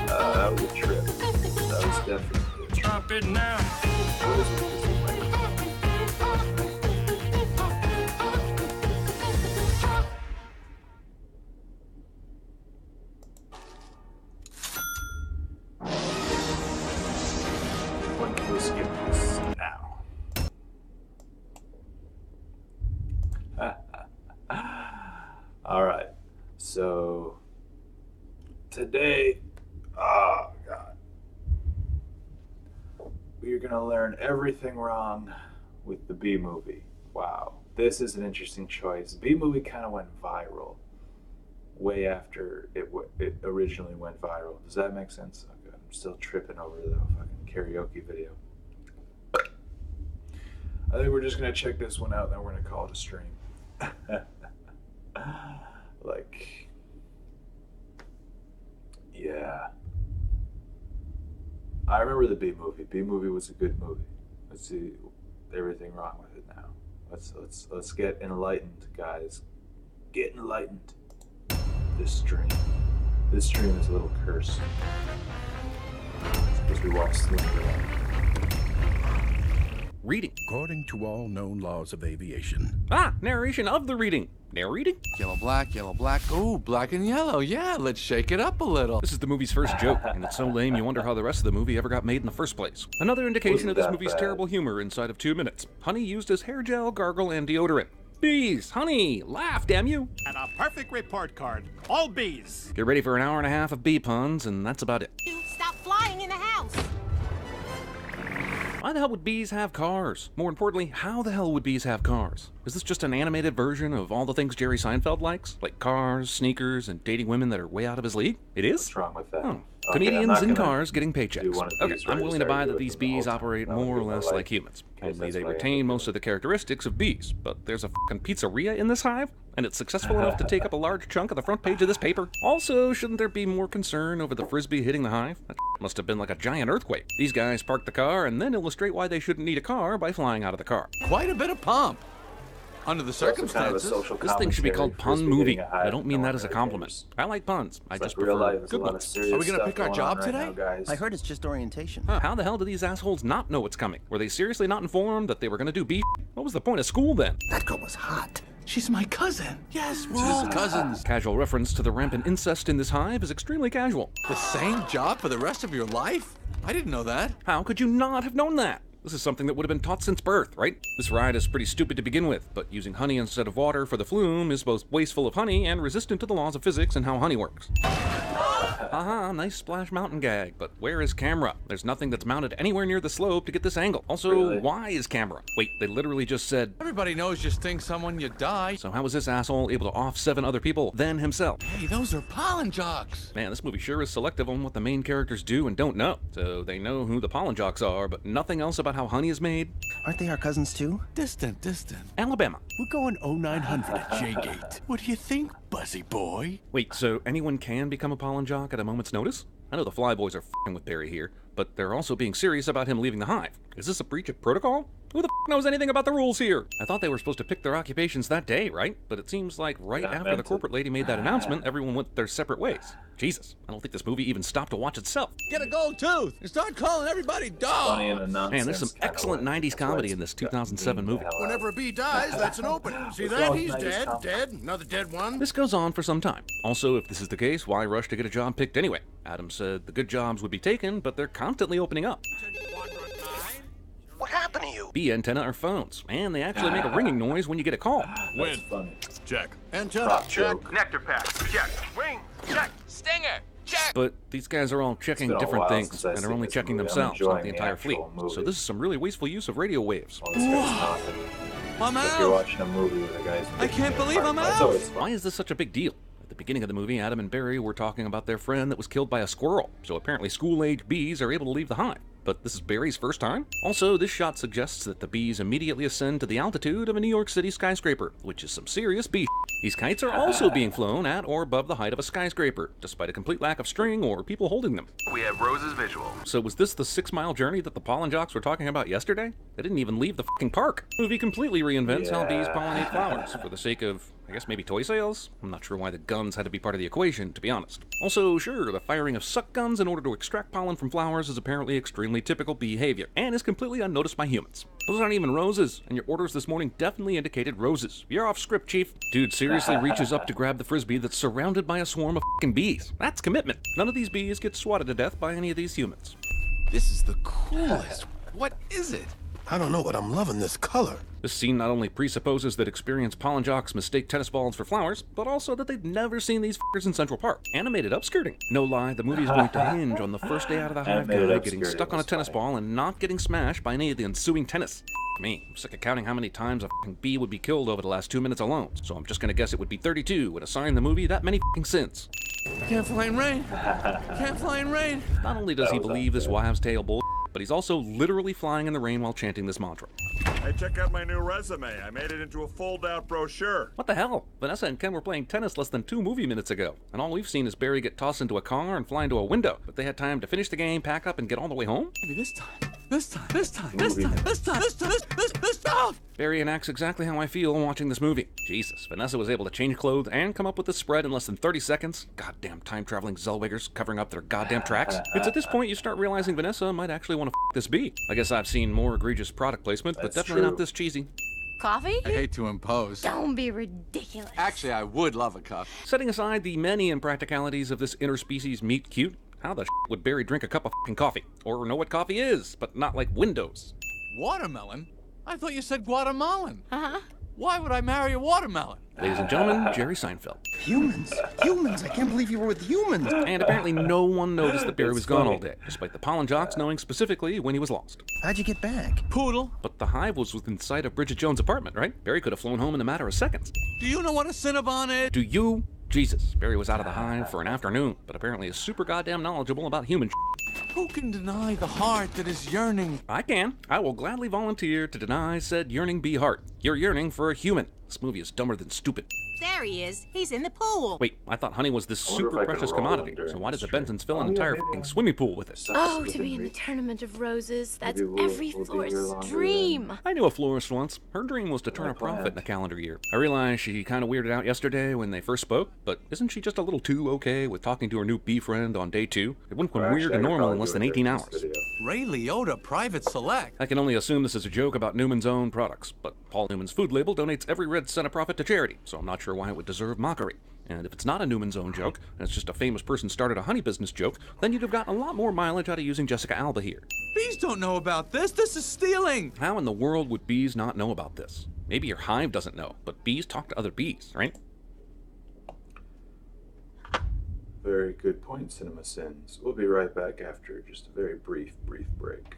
That was a trip. That was definitely a trip.
Drop it now.
What is with this mic? We'll skip this now. today, oh God, we're gonna learn everything wrong with the B movie. Wow, this is an interesting choice. B movie kind of went viral way after it originally went viral. Does that make sense? Okay, I'm still tripping over the fucking karaoke video. I think we're just gonna check this one out and then we're gonna call it a stream. Like, yeah. I remember the B movie. B movie was a good movie. Let's see everything wrong with it now. Let's get enlightened, guys. Get enlightened. This stream is a little cursed. Because we watched Slender.
Reading.
According to all known laws of aviation.
Narration of the reading. Narrating?
Yellow, black, ooh, black and yellow, yeah, let's shake it up a little.
This is the movie's first joke, and it's so lame you wonder how the rest of the movie ever got made in the first place. Another indication of this movie's terrible humor inside of 2 minutes. Honey used as hair gel, gargle, and deodorant. Bees! Honey! Laugh, damn you!
And a perfect report card. All bees!
Get ready for an hour and a half of bee puns, and that's about it.
Stop flying in the house!
Why the hell would bees have cars? More importantly, how the hell would bees have cars? Is this just an animated version of all the things Jerry Seinfeld likes? Like cars, sneakers, and dating women that are way out of his league? It is?
What's wrong with that?
Oh. Comedians in cars getting paychecks. Okay, I'm willing to buy that these bees operate more or less like humans. Only they retain most of the characteristics of bees. But there's a fucking pizzeria in this hive? And it's successful enough to take up a large chunk of the front page of this paper? Also, shouldn't there be more concern over the frisbee hitting the hive? That must have been like a giant earthquake. These guys park the car and then illustrate why they shouldn't need a car by flying out of the car.
Quite a bit of pomp. Under the circumstances.
Kind of
this thing should be called Pun Movie. I don't mean that as a compliment. I like puns. I just prefer good ones.
Are we gonna pick our job today?
I heard it's just orientation.
How the hell do these assholes not know what's coming? Were they seriously not informed that they were gonna do beef? What was the point of school then?
That girl was hot.
She's my cousin.
Yes, we're all cousins.
Casual reference to the rampant incest in this hive is extremely casual.
The same job for the rest of your life? I didn't know that.
How could you not have known that? This is something that would have been taught since birth, right? This ride is pretty stupid to begin with, but using honey instead of water for the flume is both wasteful of honey and resistant to the laws of physics and how honey works. Haha, nice Splash Mountain gag, but where is camera? There's nothing that's mounted anywhere near the slope to get this angle. Also, why is camera? Wait, they literally just said...
Everybody knows you sting someone, you die.
So how was this asshole able to off 7 other people, then himself?
Hey, those are pollen jocks.
Man, this movie sure is selective on what the main characters do and don't know. So they know who the pollen jocks are, but nothing else about how honey is made.
Aren't they our cousins too?
Distant.
Alabama.
We're going 0900 at J-Gate. What do you think, Buzzy boy?
Wait, so anyone can become a pollen jock at a moment's notice? I know the Flyboys are f***ing with Barry here, but they're also being serious about him leaving the hive. Is this a breach of protocol? Who the f*** knows anything about the rules here? I thought they were supposed to pick their occupations that day, right? But it seems like right after the corporate lady made that announcement, everyone went their separate ways. Jesus, I don't think this movie even stopped to watch itself.
Get a gold tooth and start calling everybody dog.
Man, there's some excellent 90s comedy in this 2007 movie.
Whenever a bee dies, that's an opening. See that? He's dead. Dead. Another dead one.
This goes on for some time. Also, if this is the case, why rush to get a job picked anyway? Adam said the good jobs would be taken, but they're constantly opening up.
What happened to you?
Bee antenna are phones, and they actually make a ringing noise when you get a call.
Win. Check.
Antenna.
Check.
Nectar pack. Check. Wing. Check.
Stinger. Check.
But these guys are all checking different things, and are only checking themselves, not the entire fleet. So this is some really wasteful use of radio waves.
I'm out.
If you're watching a movie with a guy's...
I can't believe I'm out.
Why is this such a big deal? At the beginning of the movie, Adam and Barry were talking about their friend that was killed by a squirrel, so apparently school-age bees are able to leave the hive. But this is Barry's first time? Also, this shot suggests that the bees immediately ascend to the altitude of a New York City skyscraper, which is some serious bee. These kites are also being flown at or above the height of a skyscraper, despite a complete lack of string or people holding them.
We have Rose's visual.
So was this the 6-mile journey that the pollen jocks were talking about yesterday? They didn't even leave the fucking park. The movie completely reinvents how bees pollinate flowers, for the sake of, I guess, maybe toy sales? I'm not sure why the guns had to be part of the equation, to be honest. Also, sure, the firing of suck guns in order to extract pollen from flowers is apparently extremely typical behavior, and is completely unnoticed by humans. Those aren't even roses, and your orders this morning definitely indicated roses. You're off script, Chief. Dude seriously reaches up to grab the frisbee that's surrounded by a swarm of fucking bees. That's commitment. None of these bees get swatted to death by any of these humans.
This is the coolest. What is it?
I don't know, but I'm loving this color.
This scene not only presupposes that experienced pollen jocks mistake tennis balls for flowers, but also that they've never seen these f***ers in Central Park. Animated upskirting. No lie, the movie's going to hinge on the first day out of the hive guy getting stuck on a tennis ball and not getting smashed by any of the ensuing tennis. Me, I'm sick of counting how many times a f***ing bee would be killed over the last 2 minutes alone, so I'm just gonna guess it would be 32 and assign the movie that many f***ing sins.
Can't fly in rain. Can't fly in rain.
Not only does he believe this wives' tale bull, but he's also literally flying in the rain while chanting this mantra.
Hey, check out my new resume. I made it into a fold-out brochure.
What the hell? Vanessa and Ken were playing tennis less than 2 movie minutes ago, and all we've seen is Barry get tossed into a car and fly into a window. But they had time to finish the game, pack up, and get all the way home?
Maybe this time. This time.
Barry enacts exactly how I feel watching this movie. Jesus, Vanessa was able to change clothes and come up with this spread in less than 30 seconds. Goddamn time-traveling Zellwegers covering up their goddamn tracks. It's at this point you start realizing Vanessa might actually want to f*** this bee. I guess I've seen more egregious product placement, but definitely not this cheesy.
Coffee?
I hate to impose.
Don't be ridiculous.
Actually, I would love a cup.
Setting aside the many impracticalities of this interspecies meet cute, how the would Barry drink a cup of f***ing coffee? Or know what coffee is, but not like Windows?
Watermelon? I thought you said Guatemalan.
Uh-huh.
Why would I marry a watermelon?
Ladies and gentlemen, Jerry Seinfeld.
Humans? Humans? I can't believe you were with humans.
And apparently no one noticed that Barry was gone all day, despite the pollen jocks knowing specifically when he was lost.
How'd you get back?
Poodle.
But the hive was within sight of Bridget Jones' apartment, right? Barry could have flown home in a matter of seconds.
Do you know what a Cinnabon is?
Do you? Jesus, Barry was out of the hive for an afternoon, but apparently is super goddamn knowledgeable about human
Who can deny the heart that is yearning?
I can. I will gladly volunteer to deny said yearning bee heart. You're yearning for a human. This movie is dumber than stupid.
There he is. He's in the pool.
Wait, I thought honey was this super precious commodity, so why did the Bensons fill an entire f***ing swimming pool with it?
Oh, to be in the tournament of roses. That's every florist's dream.
I knew a florist once. Her dream was to turn a profit in a calendar year. I realized she kind of weirded out yesterday when they first spoke, but isn't she just a little too okay with talking to her new bee friend on day 2? It went from weird to normal in less than 18 hours.
Ray Liotta Private Select.
I can only assume this is a joke about Newman's own products, but Paul Newman's food label donates every red cent of profit to charity, so I'm not sure why it would deserve mockery. And if it's not a Newman's own joke, and it's just a famous person started a honey business joke, then you'd have gotten a lot more mileage out of using Jessica Alba here.
Bees don't know about this. This is stealing.
How in the world would bees not know about this? Maybe your hive doesn't know, but bees talk to other bees, right?
Very good point, CinemaSins. We'll be right back after just a very brief break.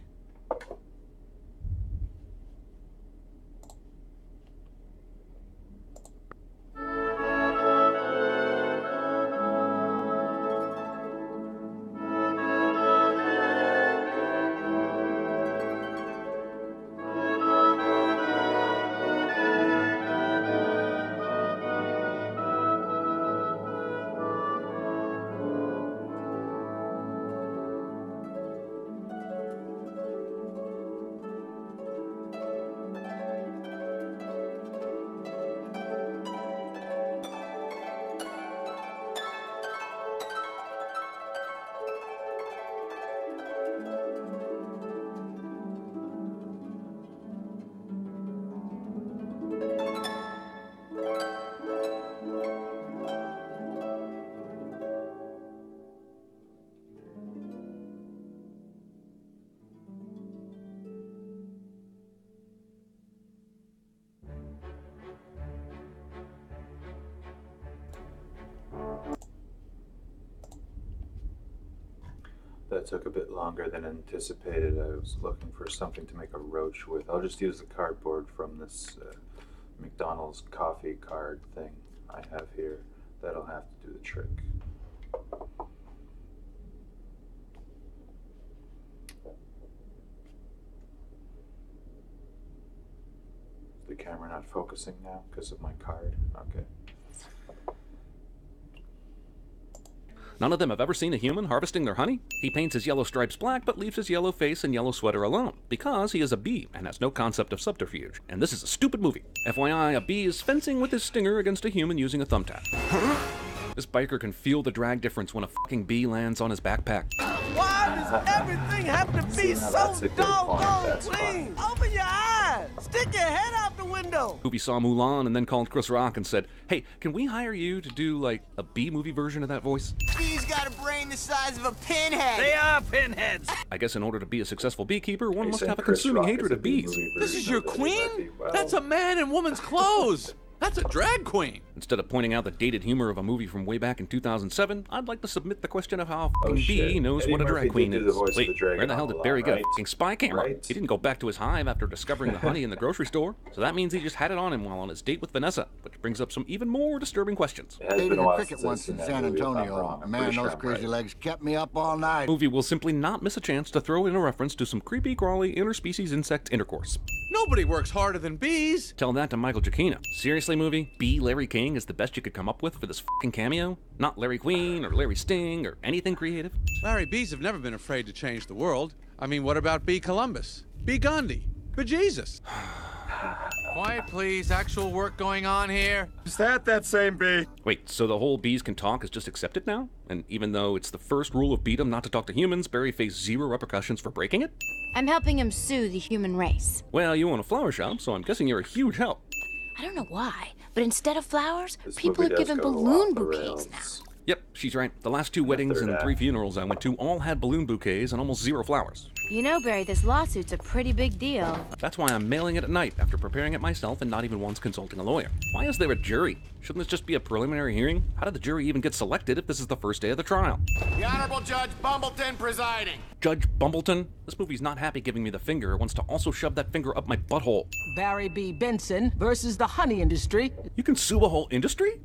That took a bit longer than anticipated. I was looking for something to make a roach with. I'll just use the cardboard from this McDonald's coffee card thing I have here. That'll have to do the trick. Is the camera not focusing now because of my card? Okay.
None of them have ever seen a human harvesting their honey? He paints his yellow stripes black but leaves his yellow face and yellow sweater alone, because he is a bee and has no concept of subterfuge. And this is a stupid movie. FYI, a bee is fencing with his stinger against a human using a thumbtack. This biker can feel the drag difference when a fucking bee lands on his backpack.
Why does everything have to be so doggone clean? Open your eyes! Stick your head out the window!
Movie saw Mulan and then called Chris Rock and said, hey, can we hire you to do, like, a B-movie version of that voice?
Bees got a brain the size of a pinhead! They are pinheads!
I guess in order to be a successful beekeeper, one must have a consuming hatred of bees.
This is your queen? That's a man in woman's clothes. That's a drag queen.
Instead of pointing out the dated humor of a movie from way back in 2007, I'd like to submit the question of how a fucking bee knows what a drag queen is. Wait, where the hell did Barry get a fucking spy camera? He didn't go back to his hive after discovering the honey in the grocery store, so that means he just had it on him while on his date with Vanessa, which brings up some even more disturbing questions.
Dated a cricket once in San Antonio. Man, those crazy legs kept me up all night.
Movie will simply not miss a chance to throw in a reference to some creepy, crawly, interspecies insect intercourse.
Nobody works harder than bees.
Tell that to Michael Giacchino. Seriously, movie? B. Larry King is the best you could come up with for this fucking cameo? Not Larry Queen or Larry Sting or anything creative?
Larry, bees have never been afraid to change the world. I mean, what about B. Columbus? B. Gandhi? Bejesus? Quiet, please. Actual work going on here.
Is that same bee?
Wait, so the whole bees can talk is just accepted now? And even though it's the first rule of Beedom not to talk to humans, Barry faced 0 repercussions for breaking it?
I'm helping him sue the human race.
Well, you own a flower shop, so I'm guessing you're a huge help.
I don't know why, but instead of flowers, people are given balloon bouquets now.
Yep, she's right. The last 2 weddings and 3 funerals I went to all had balloon bouquets and almost 0 flowers.
You know, Barry, this lawsuit's a pretty big deal.
That's why I'm mailing it at night after preparing it myself and not even once consulting a lawyer. Why is there a jury? Shouldn't this just be a preliminary hearing? How did the jury even get selected if this is the first day of the trial?
The Honorable Judge Bumbleton presiding.
Judge Bumbleton? This movie's not happy giving me the finger. It wants to also shove that finger up my butthole.
Barry B. Benson versus the honey industry.
You can sue a whole industry?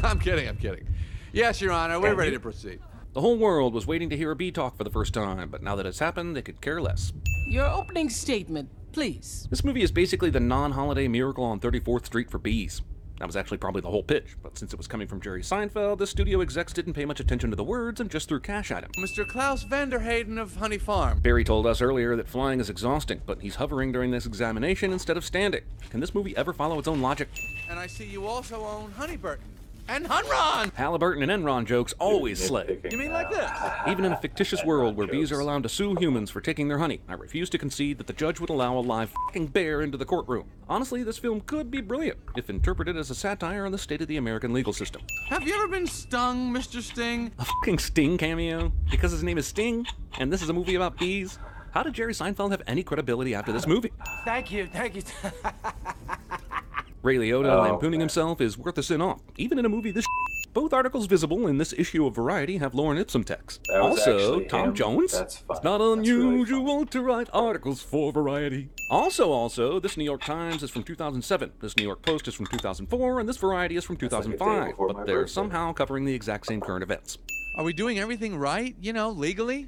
I'm kidding. Yes, Your Honor, we're ready to proceed.
The whole world was waiting to hear a bee talk for the first time, but now that it's happened, they could care less.
Your opening statement, please.
This movie is basically the non-holiday Miracle on 34th Street for bees. That was actually probably the whole pitch, but since it was coming from Jerry Seinfeld, the studio execs didn't pay much attention to the words and just threw cash at him.
Mr. Klaus Vanderhayden of Honey Farm.
Barry told us earlier that flying is exhausting, but he's hovering during this examination instead of standing. Can this movie ever follow its own logic?
And I see you also own Honeyburton. And Hunron!
Halliburton and Enron jokes always slay.
You mean like this?
Even in a fictitious world where bees are allowed to sue humans for taking their honey, I refuse to concede that the judge would allow a live fucking bear into the courtroom. Honestly, this film could be brilliant if interpreted as a satire on the state of the American legal system.
Have you ever been stung, Mr. Sting?
A fucking Sting cameo? Because his name is Sting? And this is a movie about bees? How did Jerry Seinfeld have any credibility after this movie?
Thank you.
Ray Liotta lampooning himself is worth a sin off, even in a movie this Both articles visible in this issue of Variety have Lorem Ipsum text. Also, Tom Jones. It's not unusual to write articles for Variety. Also, this New York Times is from 2007, this New York Post is from 2004, and this Variety is from 2005, but they're somehow covering the exact same current events.
Are we doing everything right, legally?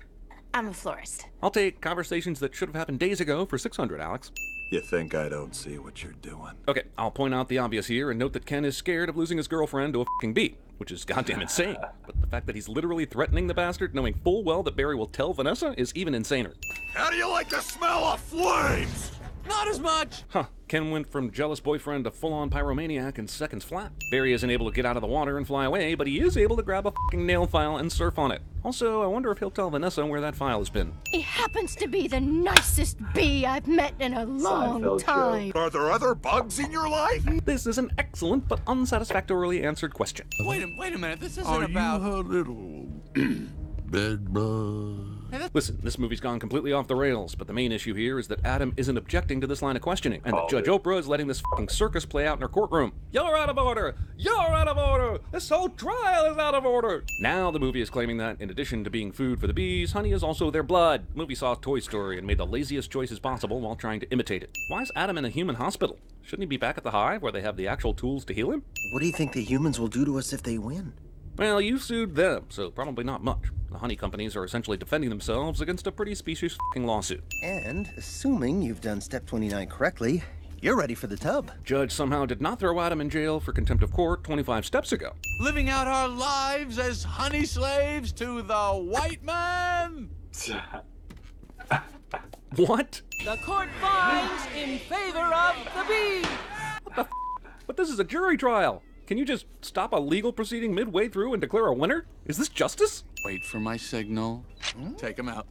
I'm a florist.
I'll take conversations that should have happened days ago for 600, Alex.
You think I don't see what you're doing?
Okay, I'll point out the obvious here and note that Ken is scared of losing his girlfriend to a fucking bee, which is goddamn insane. But the fact that he's literally threatening the bastard, knowing full well that Barry will tell Vanessa, is even insaner.
How do you like the smell of flames?
Not as much!
Huh. Ken went from jealous boyfriend to full-on pyromaniac in seconds flat. Barry isn't able to get out of the water and fly away, but he is able to grab a fucking nail file and surf on it. Also, I wonder if he'll tell Vanessa where that file has been.
He happens to be the nicest bee I've met in a long time.
Are there other bugs in your life?
This is an excellent but unsatisfactorily answered question.
Wait a minute, this isn't about...
Are you a little bed bug?
Listen, this movie's gone completely off the rails, but the main issue here is that Adam isn't objecting to this line of questioning, and that Judge Oprah is letting this fucking circus play out in her courtroom. You're out of order! You're out of order! This whole trial is out of order! Now the movie is claiming that, in addition to being food for the bees, honey is also their blood. The movie saw Toy Story and made the laziest choices possible while trying to imitate it. Why is Adam in a human hospital? Shouldn't he be back at the hive where they have the actual tools to heal him?
What do you think the humans will do to us if they win?
Well, you sued them, so probably not much. The honey companies are essentially defending themselves against a pretty specious fucking lawsuit.
And, assuming you've done step 29 correctly, you're ready for the tub.
Judge somehow did not throw Adam in jail for contempt of court 25 steps ago.
Living out our lives as honey slaves to the white man!
What?
The court finds in favor of the bee!
What the f? But this is a jury trial! Can you just stop a legal proceeding midway through and declare a winner? Is this justice?
Wait for my signal. Take him out.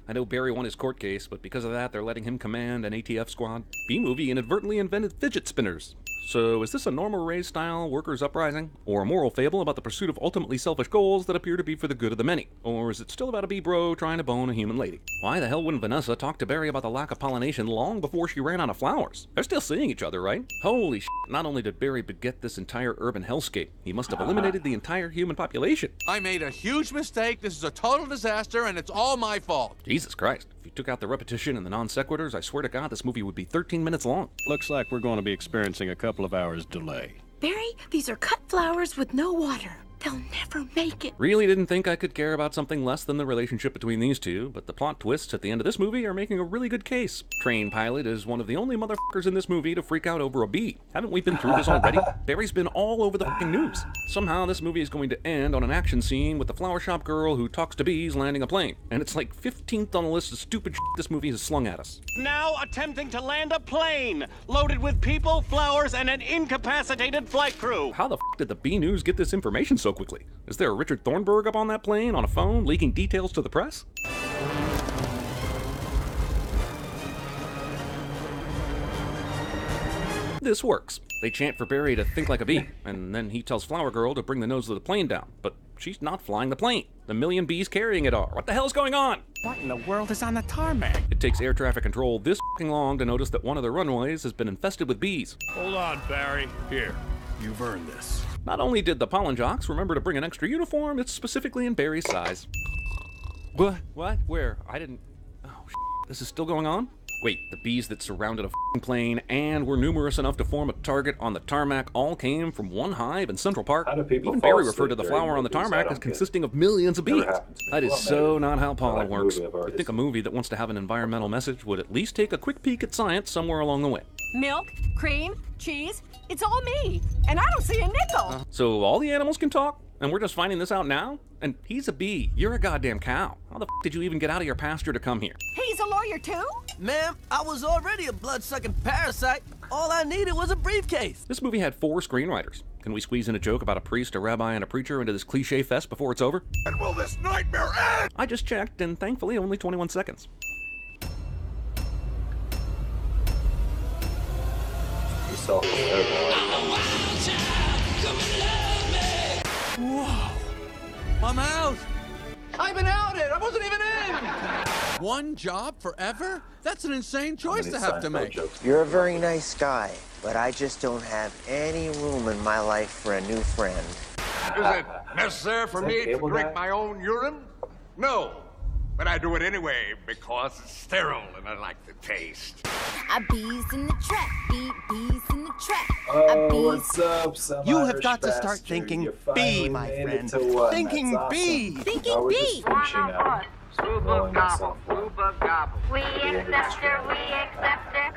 I know Barry won his court case, but because of that, they're letting him command an ATF squad. B-movie inadvertently invented fidget spinners. So is this a Norma Ray-style workers' uprising? Or a moral fable about the pursuit of ultimately selfish goals that appear to be for the good of the many? Or is it still about a B-bro trying to bone a human lady? Why the hell wouldn't Vanessa talk to Barry about the lack of pollination long before she ran out of flowers? They're still seeing each other, right? Holy shit, not only did Barry beget this entire urban hellscape, he must have eliminated the entire human population.
I made a huge mistake. This is a total disaster, and it's all my fault.
Jesus Christ. If you took out the repetition and the non sequiturs, I swear to God, this movie would be 13 minutes long.
Looks like we're going to be experiencing a couple of hours delay.
Barry, these are cut flowers with no water. They'll never make it.
Really didn't think I could care about something less than the relationship between these two, but the plot twists at the end of this movie are making a really good case. Train Pilot is one of the only motherfuckers in this movie to freak out over a bee. Haven't we been through this already? Barry's been all over the fucking news. Somehow this movie is going to end on an action scene with the flower shop girl who talks to bees landing a plane. And it's like 15th on the list of stupid shit this movie has slung at us.
Now attempting to land a plane loaded with people, flowers, and an incapacitated flight crew.
How the f did the B News get this information so quickly? Is there a Richard Thornburg up on that plane on a phone leaking details to the press? This works. They chant for Barry to think like a bee, and then he tells Flower Girl to bring the nose of the plane down, but she's not flying the plane. The million bees carrying it are. What the hell's going on?
What in the world is on the tarmac?
It takes air traffic control this f***ing long to notice that one of the runways has been infested with bees.
Hold on, Barry. Here, you've earned this.
Not only did the pollen jocks remember to bring an extra uniform, it's specifically in Barry's size. What? Where? I didn't... Oh, this is still going on? Wait, the bees that surrounded a f***ing plane and were numerous enough to form a target on the tarmac all came from one hive in Central Park?
How do people
Even Barry referred to the flower on the tarmac as consisting of millions of bees. That is so not how pollen works. You'd think a movie that wants to have an environmental message would at least take a quick peek at science somewhere along the way.
Milk, cream, cheese, it's all me. And I don't see a nickel.
So all the animals can talk? And we're just finding this out now? And he's a bee. You're a goddamn cow. How the f did you even get out of your pasture to come here?
He's a lawyer too?
Ma'am, I was already a blood-sucking parasite. All I needed was a briefcase.
This movie had 4 screenwriters. Can we squeeze in a joke about a priest, a rabbi, and a preacher into this cliche fest before it's over?
And will this nightmare end?
I just checked, and thankfully only 21 seconds.
Whoa! I'm out!
I've been outed! I wasn't even in!
One job forever? That's an insane choice to have to make.
You're a very nice guy, but I just don't have any room in my life for a new friend.
Is it necessary for me to drink my own urine? No. But I do it anyway because it's sterile and I like the taste.
I bees in the trap, bees in the trap.
Oh, what's up, some
You
Irish
have got to
bastard.
start thinking
You
bee,
finally
my
made it
friend.
to one.
Thinking
That's
bee.
awesome.
Thinking
Oh, we're
bee.
just finishing up.
Booba gobble, booba gobble.
We accept her, we accept her.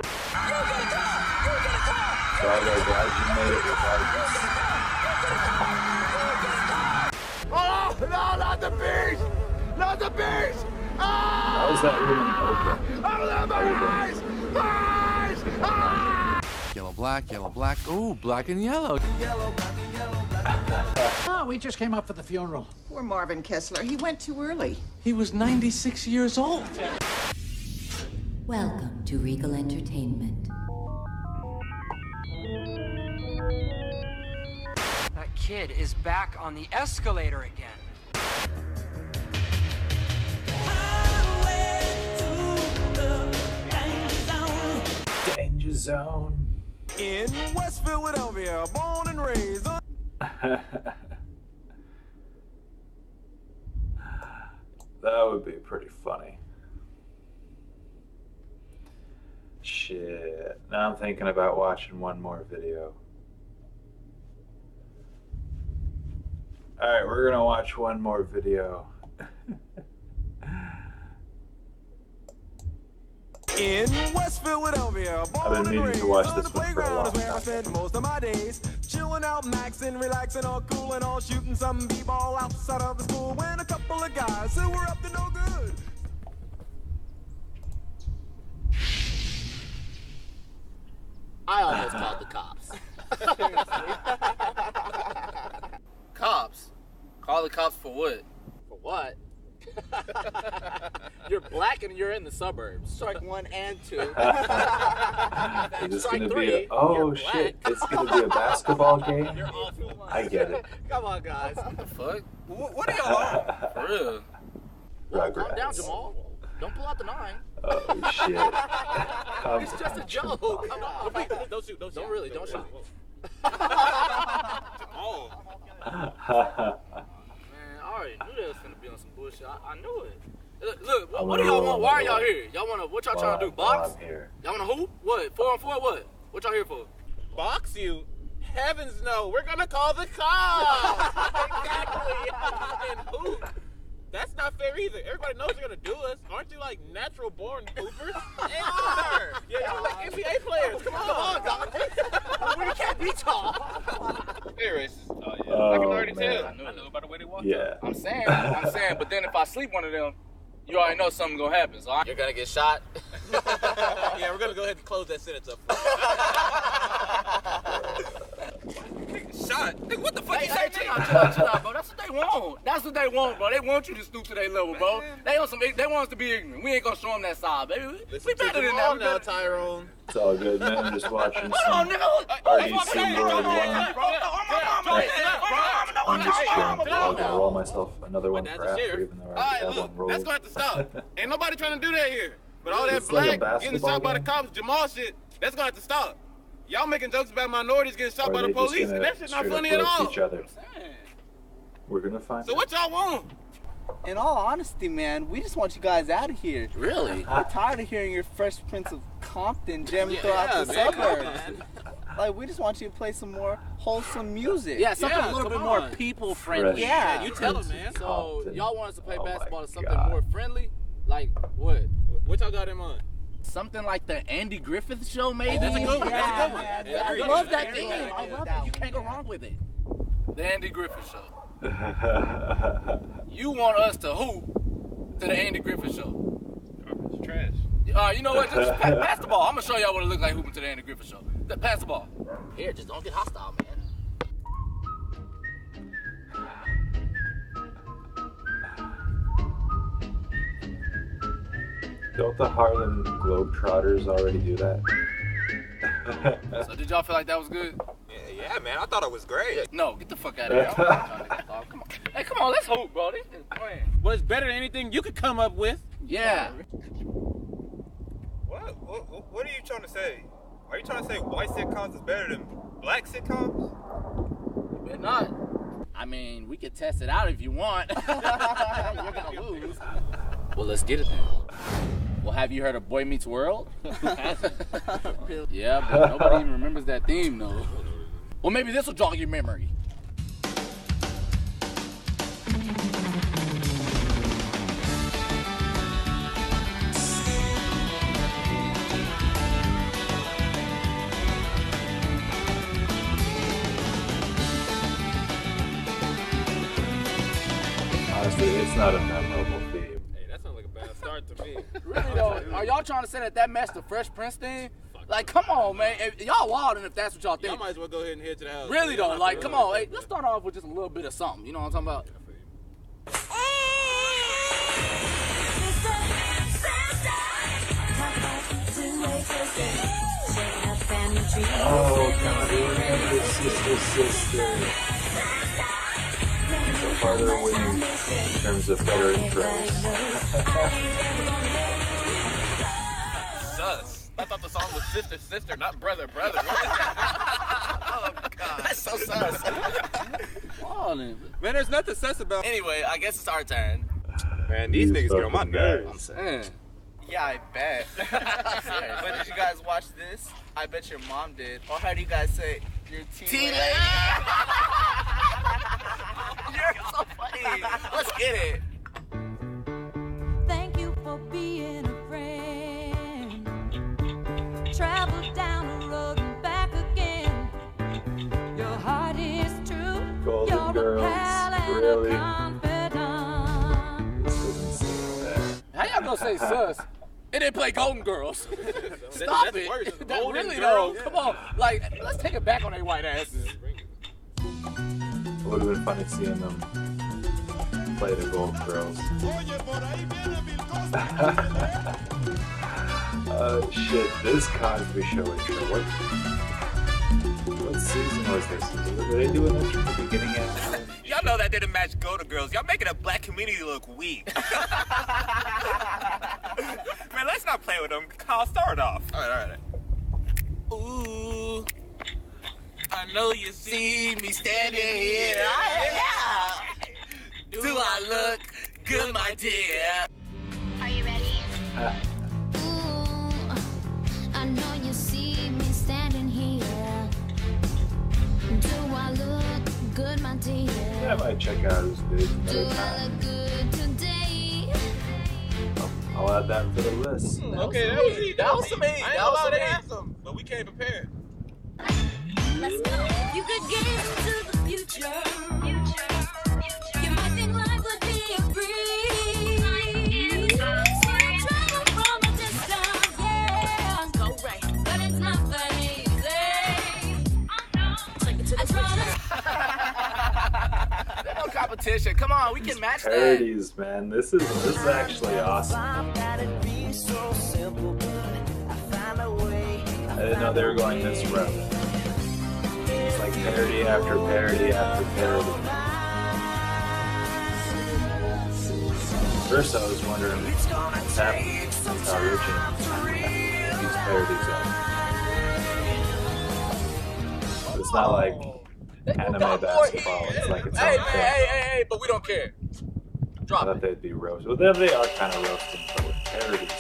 Sorry, guys, you made it regardless.
Oh, no, not the bees! Not the bees!
How is that even open?
Out of my eyes! Eyes! Ah!
Yellow, black. Ooh, black and yellow.
Oh, we just came up for the funeral.
Poor Marvin Kessler. He went too early.
He was 96 years old.
Welcome to Regal Entertainment.
That kid is back on the escalator again.
Danger zone.
In West Philadelphia, born and raised.
That would be pretty funny. Shit. Now I'm thinking about watching one more video. Alright, we're gonna watch one more video.
In West Philadelphia,
I've been meaning to watch this one for a long
where I spent most of my days, chilling out, maxing, relaxing, all cool and all, shooting some b-ball outside of the school when a couple of guys who were up to no good.
I almost called the cops.
Cops? Call the cops for what?
For what? You're black and you're in the suburbs. Strike 1 and 2.
Is this gonna be oh shit, it's gonna be a basketball game? I get it.
Come on, guys.
What the fuck?
What are y'all on?
For real.
Calm down, Jamal. Don't pull out the 9.
Oh shit.
It's just a joke. Come on. Don't shoot. Don't really. Don't shoot.
Oh. Man, I already knew they was finna be on some bullshit. I knew it. Look, what do y'all want? Why are y'all here? Y'all wanna, what y'all trying to do? Box? Y'all wanna hoop? What? 4-on-4? What? What y'all here for?
Box you? Heavens no. We're gonna call the cops. Exactly. And hoop. That's not fair either. Everybody knows you're gonna do us. Aren't you like natural born hoopers? They are. Yeah, you're like NBA players. Come on, dog. We can't be tall.
Very racist.
Oh,
I can already tell. I know by the way they walk.
Yeah.
I'm saying, but then if I sleep one of them, you already know something's gonna happen. So
You're gonna get shot. Yeah, we're gonna go ahead and close that sentence up.
Shot? Nigga, what the fuck you
Hey,
saying?
chill out, bro. That's what they want.
That's what they want, bro. They want you to stoop to their level, bro. They want us to be ignorant. We ain't gonna show them that side, baby. We better than that.
Now, Tyrone.
It's all good, man. I'm just watching
Hold
some
on, nigga.
RDC World 1. I'm just chilling. I'm gonna roll myself another one for after, even though I already have one rolled.
That's gonna have to stop. Ain't nobody trying to do that here. But all that
It's like a
black getting
basketball
shot by the
game?
cops, Jamal shit, that's gonna have to stop. Y'all making jokes about minorities getting shot
Or
by
are
the
they just
police,
gonna
and that shit's not
straight up
funny at
roast
all.
each other? We're gonna find
So what y'all want?
In all honesty, man, we just want you guys out of here.
Really?
We're tired of hearing your Fresh Prince of Compton jamming throughout the suburbs. Like, we just want you to play some more wholesome music.
Yeah, something a little bit more people friendly.
Yeah.
You tell them, man.
So,
y'all want us to play basketball or something
God.
more friendly? Like what? What y'all got in mind? Something like the Andy Griffith Show, maybe. That's a good one.
Yeah,
That's a good one.
man.
I love that thing. I love it. You can't go wrong with it. The Andy Griffith Show. You want us to hoop to the Andy Griffith Show?
It's trash.
You know what? Just pass the ball. I'm gonna show y'all what it looks like hooping to the Andy Griffith Show. Pass the ball. Here, just don't get hostile, man.
Don't the Harlem Globetrotters already do that?
So did y'all feel like that was good?
Yeah, man, I thought it was great.
No, get the fuck out of here. Come on. Hey, come on, let's hoop, bro. This is playing. Well, it's better than anything you could come up with. Yeah.
What are you trying to say? Are you trying to say white sitcoms is better than black sitcoms?
But not. I mean, we could test it out if you want. You're gonna lose. Well, let's get it then. Well, have you heard of Boy Meets World? Yeah, but nobody even remembers that theme, though. Well, maybe this will jog your memory.
Honestly, it's not a memorable theme.
Hey, that sounds like a bad start to me. Really, though, are y'all trying to say that matched the Fresh Prince thing? Like, come on, man. Y'all wildin' if that's what y'all think. Y'all might as well go ahead and head to the house. Really, though, like, come on. Hey, let's start off with just a little bit of something. You know what I'm talking about?
Oh, God, we remember Sister. So far they're winning in terms of better intros.
Sus. I thought the song was Sister, not Brother. Oh, God. That's so sus. Man, there's nothing sus about. Anyway, I guess it's our turn.
Man, these niggas get on my nerves.
I'm saying.
Yeah, I bet. But did you guys watch this? I bet your mom did. Or how do you guys say your T-lady? You're so funny. Let's get it.
Thank you for being a friend. Travel down the road and back again. Your heart is true.
Golden
You're
Girls,
a pal and
really?
a confidant.
This doesn't seem fair.
How y'all gonna say sus
And they play Golden Girls. Stop
That's
it.
worse.
That
Golden
really
Girls?
though. Come on. Like, let's take it back on their white asses.
It would have been funny seeing them play the Golden Girls. Shit, this Cosby Show intro. What season was this? Were they doing this from the beginning end?
Y'all know that didn't match Golden Girls. Y'all making a black community look weak. Man, let's not play with them. I'll start off.
All right. Ooh, I know you see me standing here. Do I look good, my dear?
Are you ready?
I know you see me standing here. Do I look good, my dear?
Yeah, I might check out his video
Do
another
I
time.
look good today?
I'll add that to the list.
Okay, that was easy.
That was some heat.
I ain't
That
gonna
was
lie,
some
they
heat.
had some, but we came prepared.
Let's go. You could get into the future. You might think life would be a breeze. Travel from a distance, yeah. Go right, but it's not that easy. Take it to the
There's no competition. Come on, we can match that.
Parodies, man. This is actually awesome. I didn't know they were going this route. It's like parody after parody after parody. First, I was wondering what's happening. That's how original these parodies are. It's not like anime basketball. It's like its own thing.
Hey, but we don't care.
I thought they'd be roasted. Well, then they are kind of roasting, but with parodies.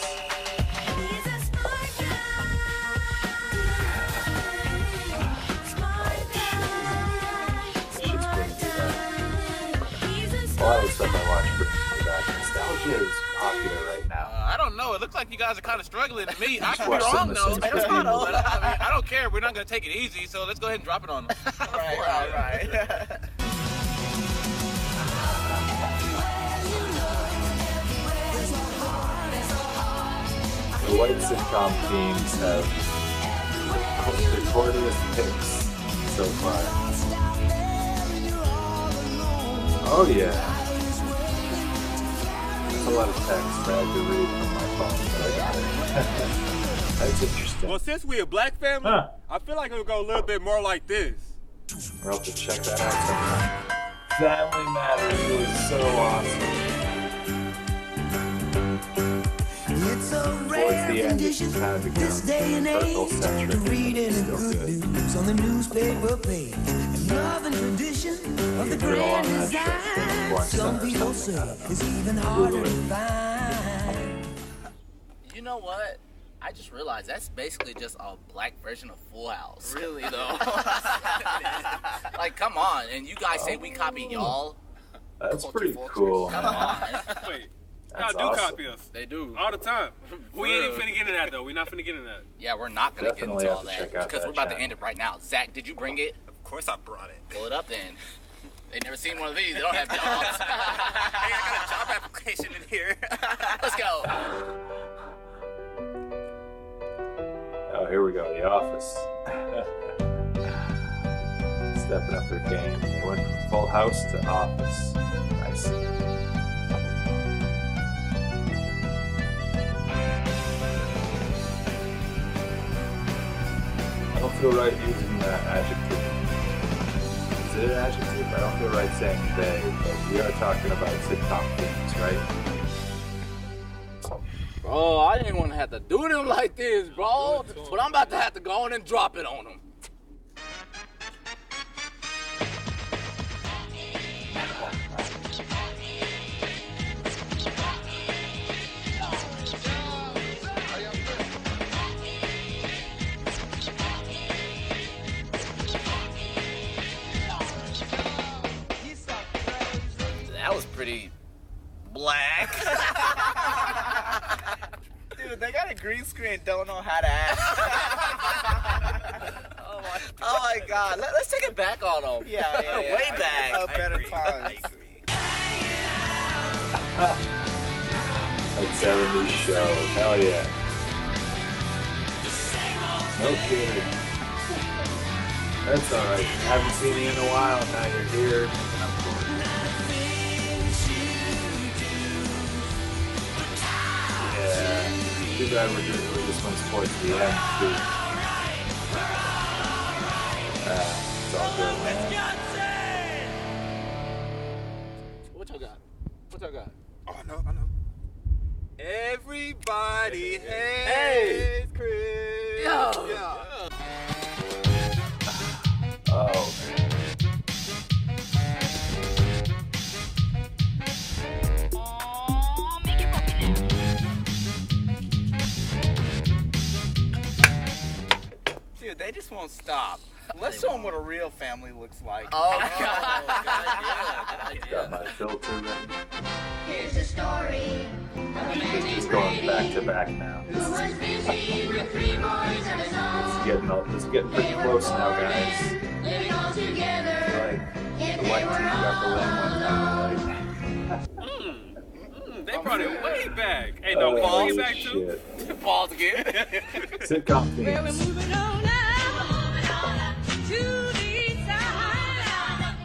A lot of the stuff I watch brings me back. Nostalgia is popular right now.
I don't know. It looks like you guys are kind of struggling to me. I could be
Watch
wrong though.
CinemaSins for people.
But I don't care. We're not gonna take it easy. So let's go ahead and drop it on them.
Right.
The white sitcom themes have the corniest picks so far. Oh yeah. That's a lot of text I had to read from my phone, but I got it. That's interesting.
Well, since we're a black family, I feel like it'll go a little bit more like this.
We'll have to check that out sometime. Family Matters was so awesome.
It's a
Towards the end, it kind of becomes Vergil-centric.
reading good news on the newspaper page. Love and tradition of the grand design. Some people say it's even harder to find.
You know what? I just realized that's basically just a black version of Full House. Really though. Like, come on, and you guys say we copy y'all.
That's pretty cool,
Come
man.
on.
Wait.
That's
Y'all do
awesome.
copy us.
They do.
All the time. We ain't even finna get into that, though. We're not finna get into that.
Yeah, we're not gonna
Definitely
get
have
into
to
all
check
that
out
because
that
we're about to
channel.
end it right now. Zach, did you bring it?
Of course I brought it.
Pull it up then. They never seen one of these. They don't have jobs.
Hey, I got a job application in here.
Let's go.
Oh, here we go. The Office. Stepping up their game. They went from Full House to Office. I see. I don't feel right using that adjective. Is it an adjective? I don't feel right saying they, but we are talking about sitcom themes, right?
Bro, I didn't want to have to do them like this, bro. But I'm about to have to go on and drop it on them. That was pretty black.
Dude, they got a green screen, don't know how to act. Oh my god. Let's take it back on them. Yeah. Way back.
Better times.
I Like 70s show. Hell yeah. No kidding. That's alright. I haven't seen you in a while. Now you're here. And I'm bored. Yeah. Too bad we're doing this one's towards the end, too. It's all good, man.
What y'all got? What y'all got?
Oh, I know. Everybody
Hey.
hates Chris.
Yo.
Yeah.
Oh, man.
Dude, they just won't stop. Let's show them what a real family looks like.
Oh,
Got my filter ready.
Here's a story of a man
It's
named
going back to
Brady
back now.
who was busy with 3 boys of his own.
It's getting pretty close now, guys.
Living all together.
The white team got the lane one time.
They brought it way back. Hey, no, bring it back too.
Pause again.
Sitcom
Well, we're
themes.
moving on up to the side,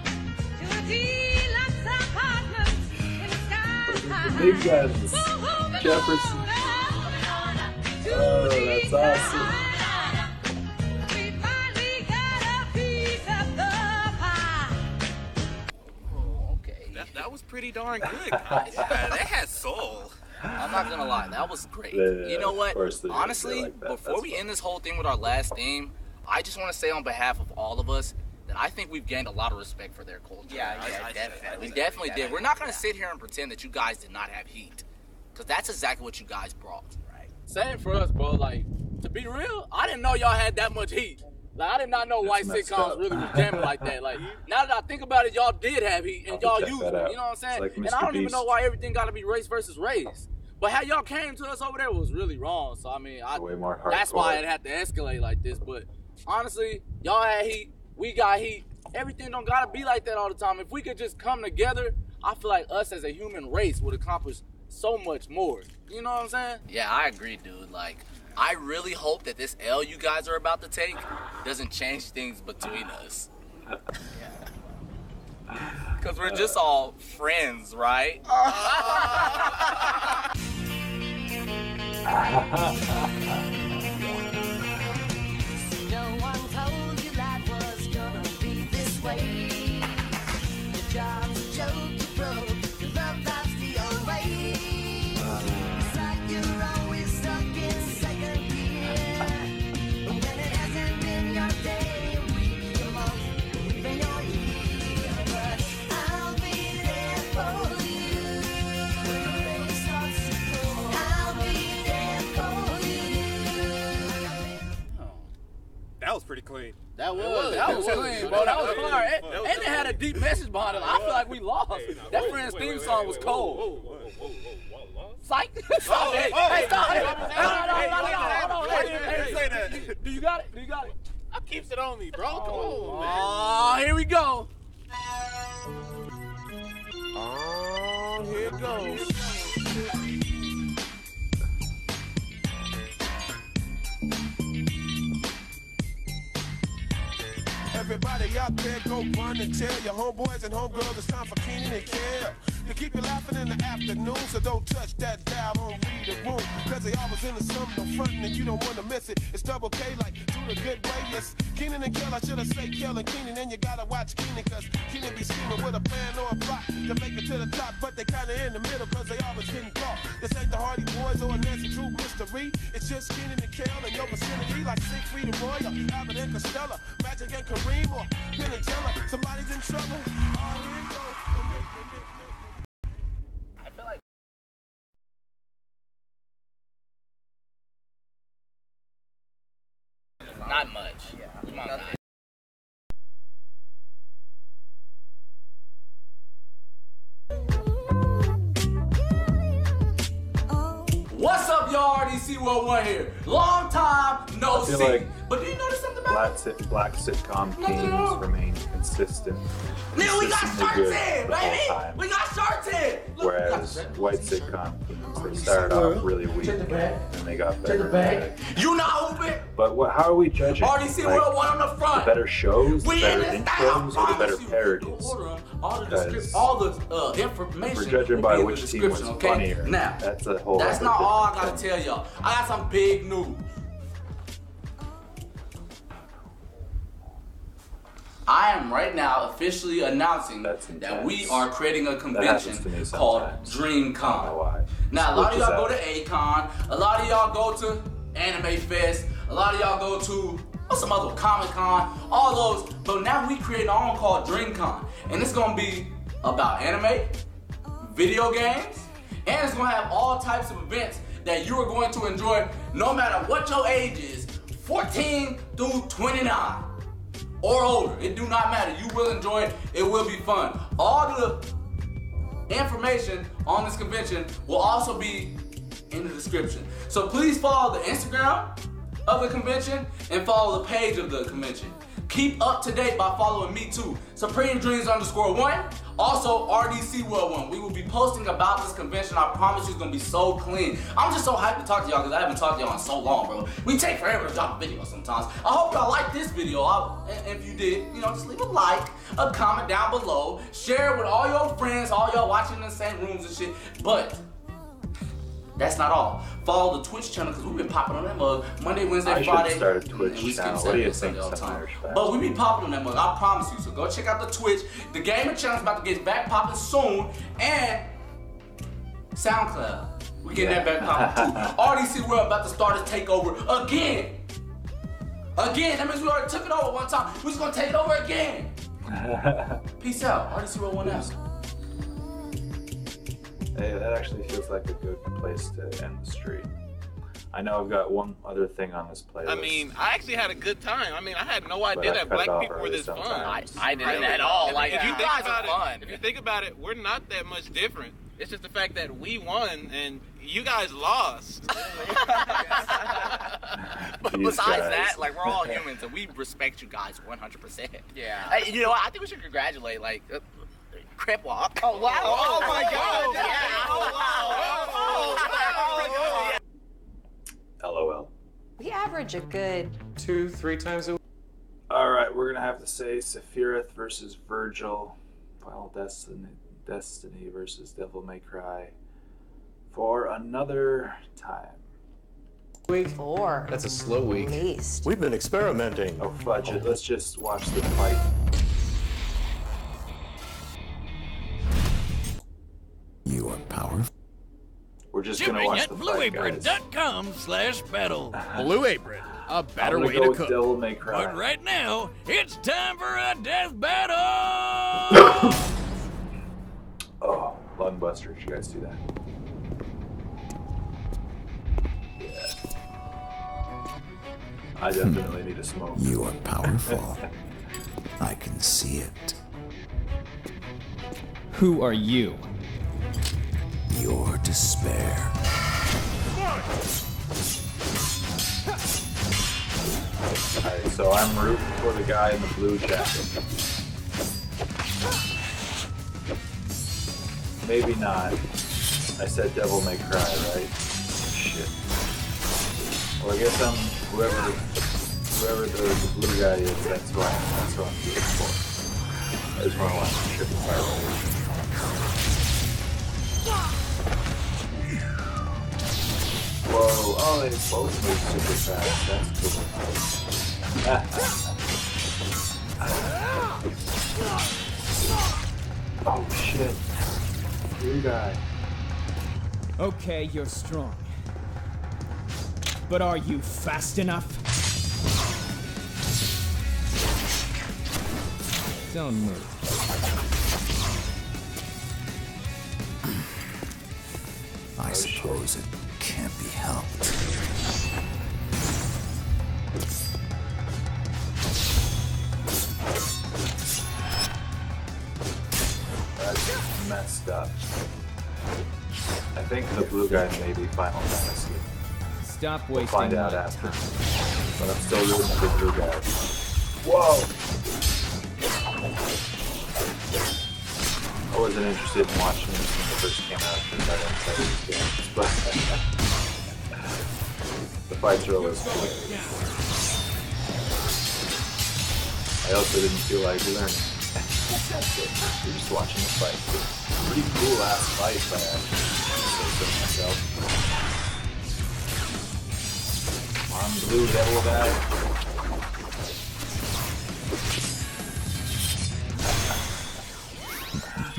to a deluxe apartment in the sky.
The big guns. Jefferson. Oh, that's awesome.
We finally got a piece of the pie.
Okay.
That was pretty darn good.
Yeah, they had soul.
I'm not gonna lie, that was great.
Yeah,
You know what?
of course they do.
Honestly,
They're like that.
before
That's
we
fun.
end this whole thing with our last theme, I just want to say on behalf of all of us that I think we've gained a lot of respect for their culture.
Yeah, definitely.
We definitely did. We're not gonna sit here and pretend that you guys did not have heat, because that's exactly what you guys brought.
Same for us, bro. Like, to be real, I didn't know y'all had that much heat. Like, I did not know white
messed
sitcoms
up.
really was jamming like that. Like, now that I think about it, y'all did have heat, and y'all
check
used
that
it.
out.
You know what I'm saying?
It's like
And
Mr.
I don't even
Beast.
know why everything got to be race versus race. But how y'all came to us over there was really wrong. So, I mean,
Way more
that's
hardcore.
why it had to escalate like this. But honestly, y'all had heat, we got heat. Everything don't got to be like that all the time. If we could just come together, I feel like us as a human race would accomplish so much more. You know what I'm saying?
Yeah, I agree, dude. Like, I really hope that this L you guys are about to take doesn't change things between us. Because we're just all friends, right?
No one told you life was gonna be this way. Your job's a joke, you broke, your love life's the old way. It's like you're always stuck in second gear. When it hasn't been your day, your week, your month, even your year. But I'll be there for you. When the rain starts to pour, I'll be there for you.
That was pretty clean.
That was clean, bro. That was fire. And it had a deep message behind it. I feel like we lost. That Friends theme song was cold. Psych. Stop it. Hey, stop it. Hold on. Hey, do you got it?
I keeps it on me, bro. Come on, man.
Oh, here we go.
Oh, here it goes.
Everybody out there, go run and tell your homeboys and homegirls it's time for Keenan and Kel to keep you laughing in the afternoon. So don't touch that dial on Read the Room, cause they always in the something frontin' and you don't wanna miss it. It's double K like do the good way. Yes, Keenan and Kel, I should have said Kel and Keenan, and you gotta watch Keenan cause Keenan be scheming with a plan or a plot to make it to the top, but they kinda in the middle cause they always getting caught. This ain't the Hardy Boys or a Nancy Drew mystery. It's just Keenan and Kel in your vicinity like Siegfried and Roy or Abbott and Costello, Magic and Kareem or Penn and Teller. Somebody's in trouble. Oh, here it goes.
I feel like not much. Come on, guys.
What's up, y'all? RDC World 1 here. Long time no
I feel
see.
like
But do you notice something about
black sitcom themes remain consistent.
Nigga, we got
consistently
shirts
good
in,
the whole
baby!
time.
We got shirts in!
Whereas white sitcom themes, they started off really weak and they got better and better.
You not hooping?
But how are we judging?
RDC World 1 on the front.
The better shows, the
We
better
in this
intros, or the better
thing.
parodies?
All the information.
We're judging by which team was
okay?
funnier.
Now,
that's a whole.
that's
other
not all I
different
gotta
thing.
tell y'all. I got some big news. I am right now officially announcing that we are creating a convention called DreamCon. Now, a lot of y'all go to A-Con, a lot of y'all go to Anime Fest, a lot of y'all go to some other Comic-Con, all those, but now we create our own called DreamCon, and it's gonna be about anime, video games, and it's gonna have all types of events that you are going to enjoy no matter what your age is, 14 through 29. Or older, it do not matter. You will enjoy it. It will be fun. All the information on this convention will also be in the description. So please follow the Instagram of the convention and follow the page of the convention. Keep up to date by following me too. SupremeDreams_1. Also RDC World 1. We will be posting about this convention. I promise you it's gonna be so clean. I'm just so hyped to talk to y'all because I haven't talked to y'all in so long, bro. We take forever to drop a video sometimes. I hope y'all like this video. And if you did, you know, just leave a like, a comment down below, share it with all your friends, all y'all watching in the same rooms and shit. But that's not all. Follow the Twitch channel because we've been popping on that mug Monday, Wednesday, Friday.
I should start a Twitch channel. What do you think, Sunday?
But we be popping on that mug, I promise you. So go check out the Twitch. The gaming channel's about to get back popping soon. And SoundCloud. We getting that back popping too. RDC World about to start its takeover again. Again, that means we already took it over one time. We're just gonna take it over again. Peace out. RDC World 1 out.
Hey, that actually feels like a good place to end the stream. I know I've got one other thing on this playlist.
I mean, I actually had a good time. I mean, I had no idea that black people were this fun.
I didn't at all. Like,
if you
you guys are fun.
If you think about it, we're not that much different. It's just the fact that we won and you guys lost.
But besides that, like, we're all humans and we respect you guys 100%.
Yeah.
Hey, you know what? I think we should congratulate, like, Crip Walk. Oh, wow.
Oh, my God.
LOL.
We average a good
2-3 times a week.
Alright, we're gonna have to say Sephiroth versus Vergil. Final Destiny versus Devil May Cry for another time.
Week
4.
That's a slow week.
At least.
We've been experimenting.
Oh, fudge it. Let's just watch the fight.
You are powerful.
We're just gonna watch the fight, guys.
BlueApron.com/battle.
Blue Apron, a better
I'm gonna
way
go
to
with
cook.
Devil May Cry.
But right now, it's time for a death battle!
Oh, Lungbuster, you guys do that. Yeah. I definitely need a smoke.
You are powerful. I can see it.
Who are you?
Your despair.
Alright, so I'm rooting for the guy in the blue jacket. Maybe not. I said Devil May Cry, right? Shit. Well, I guess I'm whoever the blue guy is. That's who I'm rooting for. I just want to watch the shit fire. Whoa! Oh, they both move super fast. That's cool. Oh shit! Blue guy.
Okay, you're strong. But are you fast enough? Don't move.
I suppose it can't be helped.
That's messed up. I think the blue guy may be Final Fantasy.
Stop
We'll
wasting
find out
my
after.
time.
But I'm still rooting for the blue guy. Whoa! I wasn't interested in watching this when it first came out because I didn't play these games, but the fights are always cool. I also didn't feel like learning. You're just watching the fight. Pretty cool ass fight, if I actually say so myself. On blue devil guy.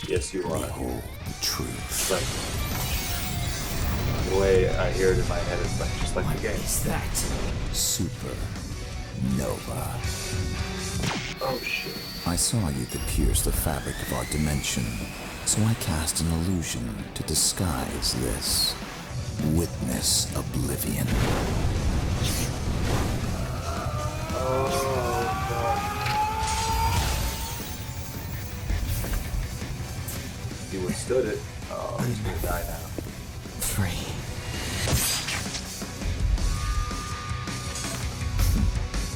Yes, you are.
Truth.
Like, the way I hear it in my head is like just like the game.
Is that supernova?
Oh shit.
I saw you could pierce the fabric of our dimension, so I cast an illusion to disguise this. Witness oblivion.
He withstood it. Oh, he's gonna die now.
Free.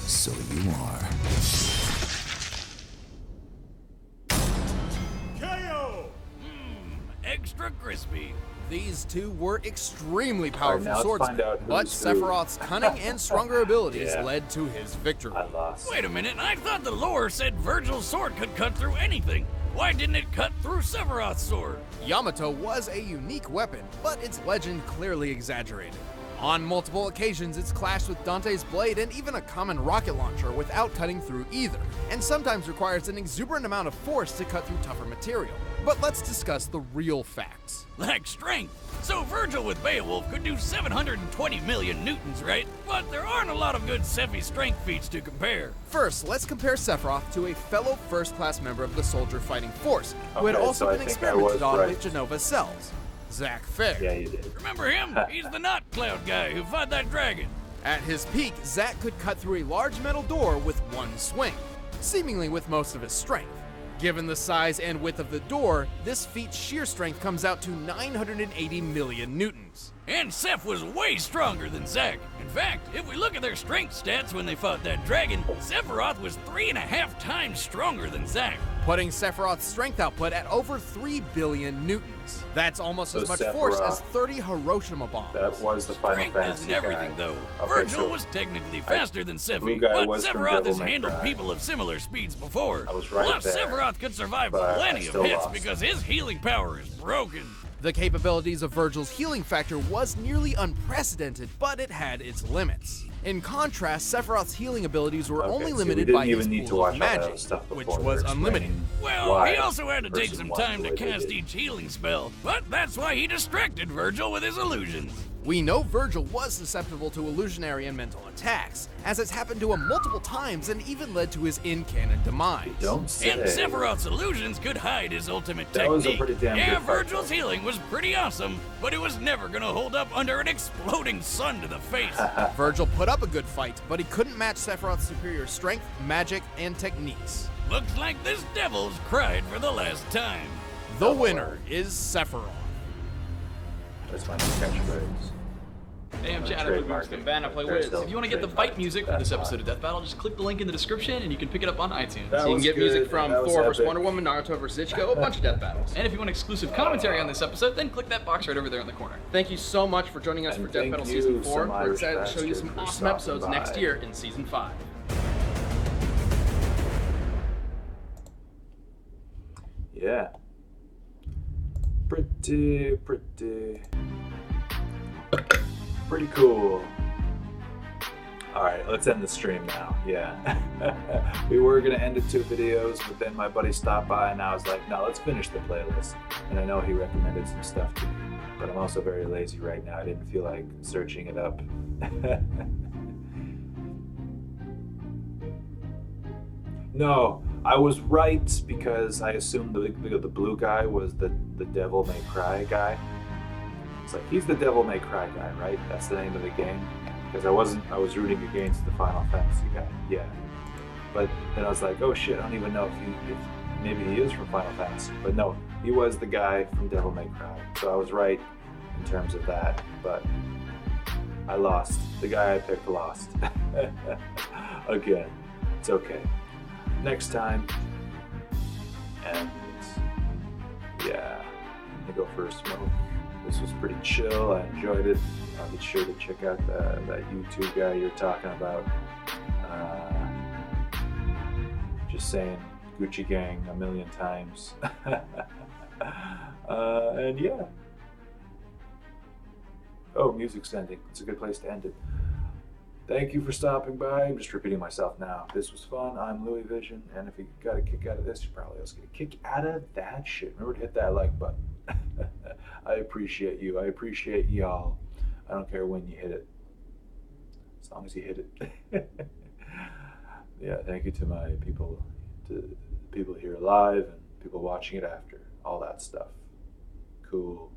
So you are.
KO! Extra crispy.
These two were extremely
Alright,
powerful
now let's
swordsmen,
find out
but
who's who.
Sephiroth's cunning and stronger abilities
Yeah.
led to his victory.
I lost.
Wait a minute, I thought the lore said Vergil's sword could cut through anything. Why didn't it cut through Sephiroth's sword?
Yamato was a unique weapon, but its legend clearly exaggerated. On multiple occasions, it's clashed with Dante's blade and even a common rocket launcher without cutting through either, and sometimes requires an exuberant amount of force to cut through tougher material. But let's discuss the real facts.
Like strength. So Vergil with Beowulf could do 720 million newtons, right? But there aren't a lot of good Sephi strength feats to compare.
First, let's compare Sephiroth to a fellow first-class member of the soldier fighting force, who had
Okay,
also
so I
been
think I
experimented
was
on
right.
with Genova cells. Zack Fair.
Yeah, you did.
Remember him? He's the Knot Cloud guy who fought that dragon.
At his peak, Zack could cut through a large metal door with one swing, seemingly with most of his strength. Given the size and width of the door, this feat's sheer strength comes out to 980 million newtons.
And Seph was way stronger than Zack. In fact, if we look at their strength stats when they fought that dragon, Sephiroth was 3.5 times stronger than Zack.
Putting Sephiroth's strength output at over 3 billion newtons. That's almost
So
as much force
Sephiroth-
as 30 Hiroshima bombs.
That was the Final
Strength
Fantasy
isn't everything,
guy.
though.
Okay,
Vergil
so
was technically faster than Sephi,
blue guy
but
was from
Sephiroth
Devil
has
May
handled
Cry.
people of similar speeds before.
I was right
Plus,
there,
Sephiroth could survive
but I
plenty of
still
hits
lost.
because his healing power is broken.
The capabilities of Vergil's healing factor was nearly unprecedented, but it had its limits. In contrast, Sephiroth's healing abilities were
Okay,
only
see,
limited
we
by
didn't
his
even need to
pool
watch
of
all that
magic,
stuff
which
before
was
we're
unlimited.
explaining
Well,
why
he also had to take
person
some
won
time
the
to
way they
cast
did.
each healing spell, but that's why he distracted Vergil with his illusions.
We know Vergil was susceptible to illusionary and mental attacks, as it's happened to him multiple times and even led to his in-canon demise.
Don't say.
And Sephiroth's illusions could hide his ultimate
That was a
technique.
pretty damn
Yeah,
good fight,
Vergil's healing was pretty awesome, but it was never gonna hold up under an exploding sun to the face.
Vergil put up a good fight, but he couldn't match Sephiroth's superior strength, magic, and techniques.
Looks like this devil's cried for the last time.
The winner is Sephiroth.
That's my new catchphrase.
Hey, I'm Chad. I
Trademark
play
it.
band. I play
There's
Wiz.
no
If you want to get the fight music for this episode of Death Battle, just click the link in the description and you can pick it up on iTunes.
That
So you
was
can get music
good.
from
That was
Thor vs.
epic.
Wonder Woman, Naruto vs. Ichigo, a bunch of Death Battles. And if you want exclusive commentary on this episode, then click that box right over there in the corner. Thank you so much for joining us
And
for Death
thank
Battle
you,
Season 4.
some
We're
Irish
excited to show you
bastard,
some
for
awesome
stopping
episodes
by.
next year in Season 5.
Yeah. Pretty cool. Alright, let's end the stream now. Yeah. We were gonna end it 2 videos, but then my buddy stopped by and I was like, no, let's finish the playlist. And I know he recommended some stuff to me, but I'm also very lazy right now. I didn't feel like searching it up. No, I was right because I assumed the blue guy was the Devil May Cry guy. It's like, he's the Devil May Cry guy, right? That's the name of the game. Because I was rooting against the Final Fantasy guy. Yeah. But then I was like, oh shit, I don't even know if maybe he is from Final Fantasy. But no, he was the guy from Devil May Cry. So I was right in terms of that. But I lost. The guy I picked lost. Again. It's okay. Next time. And yeah, I'm gonna go for a smoke. This was pretty chill. I enjoyed it. Be sure to check out that YouTube guy you're talking about. Just saying Gucci Gang a million times. And yeah. Oh, music's ending. It's a good place to end it. Thank you for stopping by. I'm just repeating myself now. This was fun. I'm Louis Vision, and if you got a kick out of this, you probably also get a kick out of that shit. Remember to hit that like button. I appreciate you. I appreciate y'all. I don't care when you hit it, as long as you hit it. Yeah, thank you to my people, to people here live and people watching it after, all that stuff. Cool.